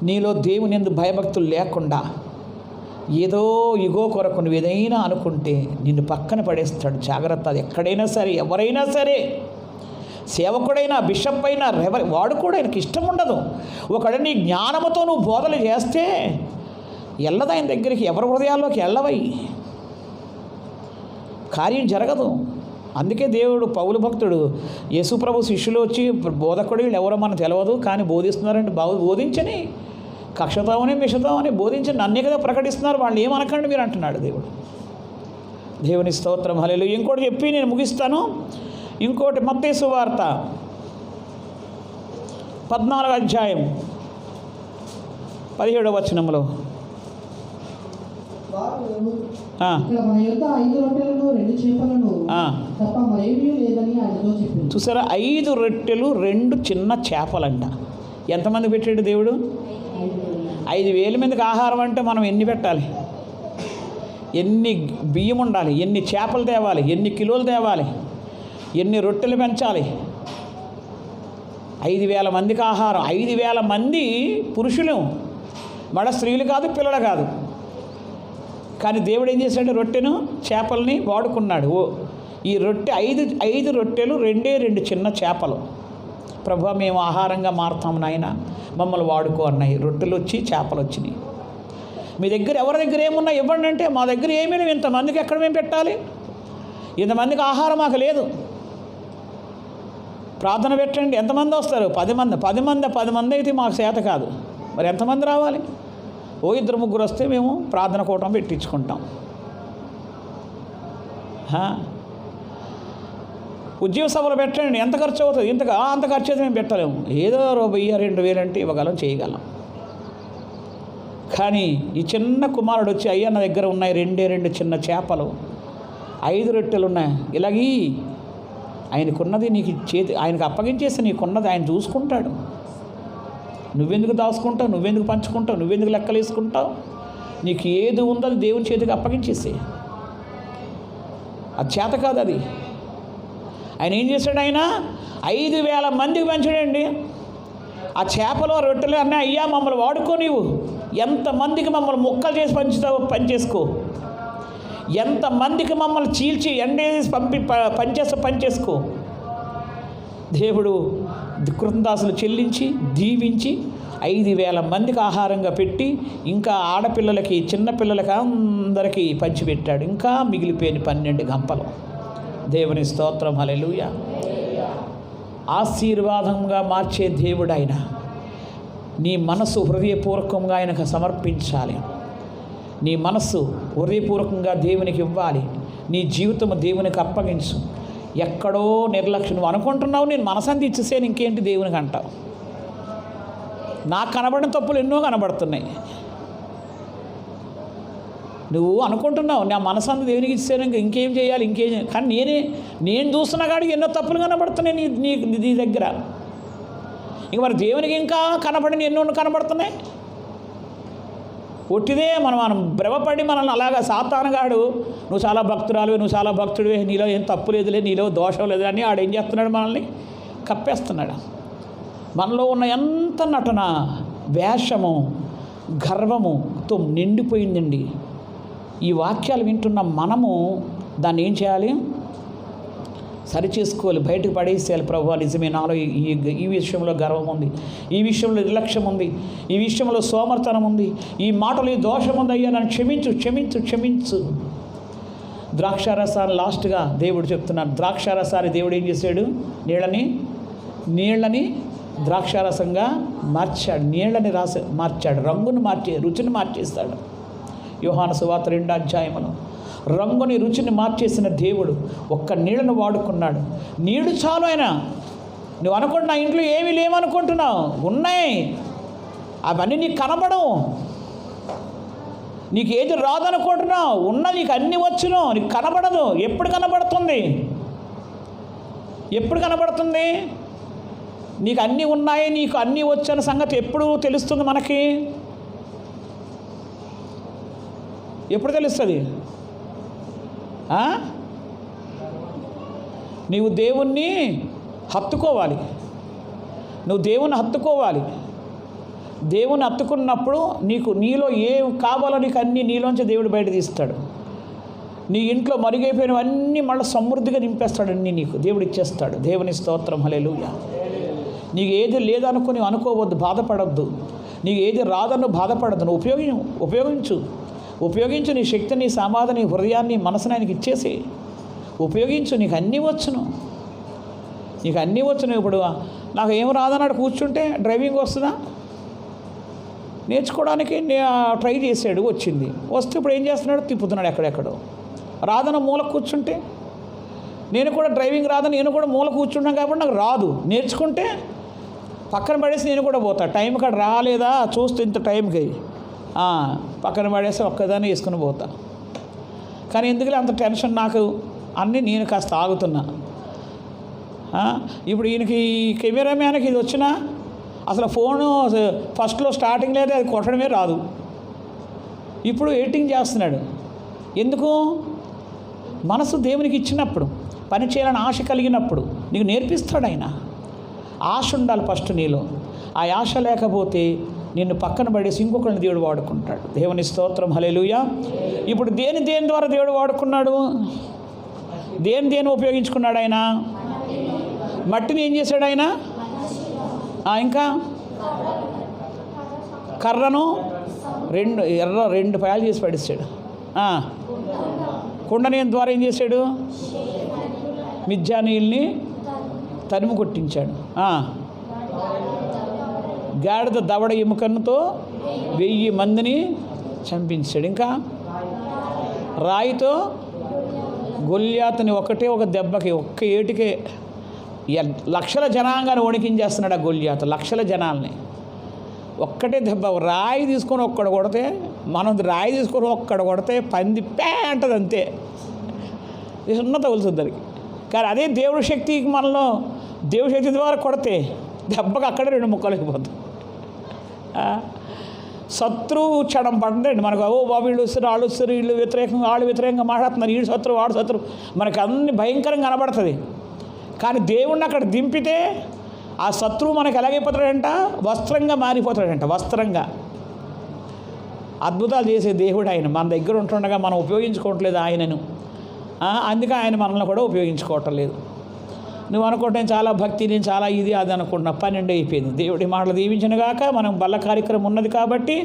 నీలో దేవుని యందు భయభక్తులు లేకుండా ఏదో ఇగో కొరకు నువ్వు ఏదైనా అనుకుంటే నిన్ను పక్కన పడేస్తాడు. జాగ్రత్త. అది ఎక్కడైనా సరే, ఎవరైనా సరే, సేవకుడైనా, బిషప్ అయినా, వాడు కూడా ఆయనకి ఇష్టం ఉండదు. ఒకవేళ నీ జ్ఞానముతో నువ్వు బోధలు చేస్తే వెళ్ళదు ఆయన దగ్గరికి, ఎవరి హృదయాల్లోకి వెళ్ళవై, కార్యం జరగదు. అందుకే దేవుడు పౌలు భక్తుడు యేసుప్రభు శిష్యులు వచ్చి బోధకుడు వీళ్ళు ఎవరో మనకు తెలియదు, కానీ బోధిస్తున్నారంటే బోధించని కక్షతో మిషతో అని బోధించి నన్నే కదా ప్రకటిస్తున్నారు, వాళ్ళు ఏమనకండి మీరు అంటున్నాడు దేవుడు. దేవుని స్తోత్రం, హల్లెలూయా. ఇంకోటి చెప్పి నేను ముగిస్తాను. ఇంకోటి మత్తయి సువార్త 14వ అధ్యాయం 17వ వచనంలో ఇక్కడ మన యొద్ద 5 రొట్టెలను 2 చేపలను తప్ప మరేమీ లేదని ఆయనతో చెప్పింది. చూసారా, 5 రొట్టెలు 2 చిన్న చేపలంట. ఎంతమంది పెట్టాడు దేవుడు? 5,000 మందికి ఆహారం అంటే మనం ఎన్ని పెట్టాలి? ఎన్ని బియ్యం ఉండాలి? ఎన్ని చేపలు తేవాలి? ఎన్ని కిలోలు తేవాలి? ఎన్ని రొట్టెలు పెంచాలి? 5,000 మందికి ఆహారం. 5,000 మంది పురుషులు, మళ్ళీ స్త్రీలు కాదు, పిల్లలు కాదు. కానీ దేవుడు ఏం చేశాడు? రొట్టెను చేపల్ని వాడుకున్నాడు. ఈ రొట్టె 5 రొట్టెలు 2 చిన్న చేపలు. ప్రభువా, మేము ఆహారంగా మారుతాము నాయన, మమ్మల్ని వాడుకో అన్నాయి. రొట్టెలు వచ్చి చేపలు వచ్చినాయి. మీ దగ్గర ఎవరి దగ్గర ఏమున్నా ఇవ్వండి అంటే, మా దగ్గర ఏమీ లేవు, ఇంతమందికి ఎక్కడ మేము పెట్టాలి? ఇంతమందికి ఆహారం మాకు లేదు. ప్రార్థన పెట్టండి. ఎంతమంది వస్తారు? 10 మంది అయితే మాకు చేత కాదు. మరి ఎంతమంది రావాలి? 2-3 వస్తే మేము ప్రార్థన కూటం పెట్టించుకుంటాం. ఉద్యోగ సభలు పెట్టండి. ఎంత ఖర్చు అవుతుంది? అంత ఖర్చు అయితే మేము పెట్టలేము. ఏదో 1,000-2,000 అంటే ఇవ్వగలం, చేయగలం. కానీ ఈ చిన్న కుమారుడు వచ్చి, అయ్యా నా దగ్గర ఉన్నాయి 2 చిన్న చేపలు, 5 రొట్టెలు ఉన్నాయి, ఇలాగీ ఆయనకున్నది నీకు ఆయనకు అప్పగించేసి నీకున్నది ఆయన చూసుకుంటాడు. నువ్వెందుకు దాచుకుంటావు? నువ్వెందుకు పంచుకుంటావు? నువ్వెందుకు లెక్కలు వేసుకుంటావు? నీకు ఏది ఉందో అది దేవుని చేతికి అప్పగించేసి. అది చేత కాదు. అది ఆయన ఏం చేశాడు? ఆయన 5,000 మందికి పెంచాడండి. ఆ చేపలు రొట్టెలు అన్నీ, అయ్యా మమ్మల్ని వాడుకో, నీవు ఎంతమందికి మమ్మల్ని ముక్కలు చేసి పంచుతావు పనిచేసుకో, ఎంతమందికి మమ్మల్ని చీల్చి ఎండేసి పనిచేసుకో. దేవుడు కృతజ్ఞతాస్తులు చెల్లించి దీవించి 5,000 మందికి ఆహారంగా పెట్టి, ఇంకా ఆడపిల్లలకి చిన్నపిల్లలకి అందరికీ పంచిపెట్టాడు. ఇంకా మిగిలిపోయిన 12 గంపలు. దేవుని స్తోత్రం, హల్లెలూయా. ఆశీర్వాదంగా మార్చే దేవుడు ఆయన. నీ మనసు హృదయపూర్వకంగా ఆయనకు సమర్పించాలి. నీ మనస్సు హృదయపూర్వకంగా దేవునికి ఇవ్వాలి. నీ జీవితం దేవునికి అప్పగించు. ఎక్కడో నిర్లక్ష్యం. నువ్వు అనుకుంటున్నావు నేను మనసంతా ఇచ్చేసాను, ఇంకేంటి దేవునికి అంటావు. నాకు కనబడిన తప్పులు ఎన్నో కనబడుతున్నాయి. నువ్వు అనుకుంటున్నావు నా మనసంతా దేవునికి ఇచ్చాను, ఇంకేం చేయాలి, కానీ నేను చూస్తున్న కాడికి ఎన్నో తప్పులు కనబడుతున్నాయి నీ దగ్గర. ఇంక మరి దేవునికి ఇంకా కనబడిన ఎన్నో కనబడుతున్నాయి. ఒట్టిదే మనం భ్రమపడి మనల్ని అలాగా సాతానుగాడు, నువ్వు చాలా భక్తురాలువే, నువ్వు చాలా భక్తుడివే, నీలో ఏం తప్పు లేదులే, నీలో దోషం లేదు అని ఆడేం చేస్తున్నాడు? మనల్ని కప్పేస్తున్నాడు. మనలో ఉన్న ఎంత నటన, వేషము, గర్వముతో నిండిపోయిందండి. ఈ వాక్యాలు వింటున్న మనము దాన్ని ఏం చేయాలి? సరిచేసుకోవాలి, బయటకు పడేసేయాలి. ప్రభువా నిజమే, నాలో ఈ విషయంలో గర్వం ఉంది, ఈ విషయంలో నిర్లక్ష్యం ఉంది, ఈ విషయంలో సోమర్తనం ఉంది, ఈ మాటలు ఈ దోషం ఉంది, అయ్యా నన్ను క్షమించు. ద్రాక్షారసాన్ని లాస్ట్గా దేవుడు చెప్తున్నాడు. ద్రాక్షారసాన్ని దేవుడు ఏం చేశాడు? నీళ్ళని ద్రాక్షారసంగా మార్చాడు. నీళ్ళని మార్చాడు. రంగును రుచిని మార్చేస్తాడు. యోహాను సువార్త 2వ అధ్యాయంలో రంగుని రుచిని మార్చేసిన దేవుడు ఒక్క నీళ్ళను వాడుకున్నాడు. నీళ్ళు చాలు. ఆయన నువ్వు అనుకుంటున్నా ఇంట్లో ఏమీ లేవనుకుంటున్నావు, ఉన్నాయి. అవన్నీ నీకు కనబడవు. నీకు ఏది రాదనుకుంటున్నావు, ఉన్నా నీకు అన్నీ వచ్చును, నీకు కనబడదు. ఎప్పుడు కనబడుతుంది? నీకు అన్నీ ఉన్నాయి, నీకు అన్నీ వచ్చన్న సంగతి ఎప్పుడు తెలుస్తుంది మనకి? ఎప్పుడు తెలుస్తుంది? నీవు దేవుణ్ణి హత్తుకోవాలి. దేవుని హత్తుకున్నప్పుడు నీలో ఏం కావాలో నీకు అన్నీ నీలోంచి దేవుడు బయట తీస్తాడు. నీ ఇంట్లో మరుగైపోయినవన్నీ మళ్ళీ సమృద్ధిగా నింపేస్తాడు. అన్నీ నీకు దేవుడు ఇచ్చేస్తాడు. దేవుని స్తోత్రం, హల్లెలూయా. నీకు ఏది లేదనుకుని అనుకోవద్దు, బాధపడద్దు. నీకు ఏది రాదన్ను బాధపడద్దు. నువ్వు ఉపయోగించు నీ శక్తిని, నీ సమాధిని, హృదయాన్ని, మనసుని ఆయనకి ఇచ్చేసి ఉపయోగించు. నీకు అన్నీ వచ్చును. ఇప్పుడు నాకు ఏం రాదన్నాడు కూర్చుంటే డ్రైవింగ్ వస్తుందా? నేర్చుకోవడానికి ట్రై చేశాడు, వచ్చింది. వస్తే ఇప్పుడు ఏం చేస్తున్నాడు? తిప్పుతున్నాడు ఎక్కడెక్కడో. రాదని మూల కూర్చుంటే, నేను కూడా డ్రైవింగ్ రాదని నేను కూడా మూల కూర్చుంటాను కాబట్టి నాకు రాదు. నేర్చుకుంటే పక్కన పడేసి నేను కూడా పోతా. టైం కాడ రాలేదా చూస్తే ఇంత టైంకి పక్కన పడేసి ఒక్కదాన్ని వేసుకుని పోతా. కానీ ఎందుకులే అంత టెన్షన్ నాకు అన్నీ నేను కాస్త ఆగుతున్నా. ఇప్పుడు ఈయనకి కెమెరామ్యాన్కి ఇది వచ్చినా అసలు ఫోను ఫస్ట్లో స్టార్టింగ్ లేదా అది కొట్టడమే రాదు. ఇప్పుడు ఎడిటింగ్ చేస్తున్నాడు. ఎందుకు? మనసు దేవునికి ఇచ్చినప్పుడు, పని చేయాలని ఆశ కలిగినప్పుడు నీకు నేర్పిస్తాడు ఆయన. ఆశ ఉండాలి ఫస్ట్ నీలో. ఆ ఆశ లేకపోతే నిన్ను పక్కన పడేసి ఇంకొకరిని దేవుడు వాడుకుంటాడు. దేవుని స్తోత్రం, హల్లెలూయా. ఇప్పుడు దేని ద్వారా దేవుడు వాడుకున్నాడు? దేని ఉపయోగించుకున్నాడు ఆయన? మట్టిని ఏం చేశాడు ఆయన? ఇంకా కర్రను రెండు పాయలు చేసి పడేసాడు. కుండని ద్వారా ఏం చేశాడు? మిథ్యానీయుల్ని తరిమి కొట్టించాడు. గాడిద దవడ ఎముకతో 1000 మందిని చంపించాడు. ఇంకా రాయితో గొల్యాతుని ఒక దెబ్బకి, ఒక్క ఏటికే లక్షల జనాంగాన్ని వణికించేస్తున్నాడు. ఆ గొల్యాతు లక్షల జనాల్ని ఒక్కటే దెబ్బ. రాయి తీసుకొని ఒక్కడ కొడితే, మనం రాయి తీసుకొని ఒక్కడ కొడితే పంది అంటది అంతే, సున్నత తగులుతుంది దానికి. కానీ అదే దేవుడి శక్తికి మనలో దేవుడి శక్తి ద్వారా కొడితే దెబ్బకి అక్కడే 2 ముక్కలు అయిపోతుంది. శత్రువు క్షణం పడుతుందండి మనకు. బాబు వీళ్ళు వస్తారు, వాళ్ళు వస్తారు, వీళ్ళు వ్యతిరేకంగా వాళ్ళు వ్యతిరేకంగా మాట్లాడుతున్నారు, వీడు శత్రువు వాడు శత్రువు, మనకు అన్ని భయంకరంగా కనబడుతుంది. కానీ దేవుణ్ణి అక్కడ దింపితే ఆ శత్రువు మనకు ఎలాగైపోతాడంట? వస్త్రంగా మారిపోతాడంట. వస్త్రంగా అద్భుతాలు చేసే దేవుడు ఆయన. మన దగ్గర ఉంటుండగా మనం ఉపయోగించుకోవట్లేదు ఆయనను. అందుకే ఆయన మనల్ని కూడా ఉపయోగించుకోవటం లేదు. నువ్వు అనుకుంటే చాలా భక్తి, నేను చాలా ఇది అది అనుకుంటున్నా. 12 అయిపోయింది. దేవుడి మాటలు దీవించిన గాక. మనం బల్ల కార్యక్రమం ఉన్నది కాబట్టి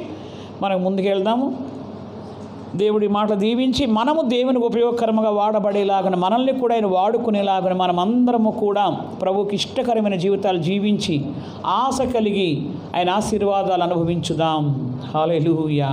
మనం ముందుకెళ్దాము. దేవుడి మాటలు దీవించి మనము దేవునికి ఉపయోగకరంగా వాడబడేలాగా, మనల్ని కూడా ఆయన వాడుకునేలాగా మనం అందరము కూడా ప్రభువుకి ఇష్టకరమైన జీవితాలు జీవించి ఆశ కలిగి ఆయన ఆశీర్వాదాలు అనుభవించుదాం. హల్లెలూయా.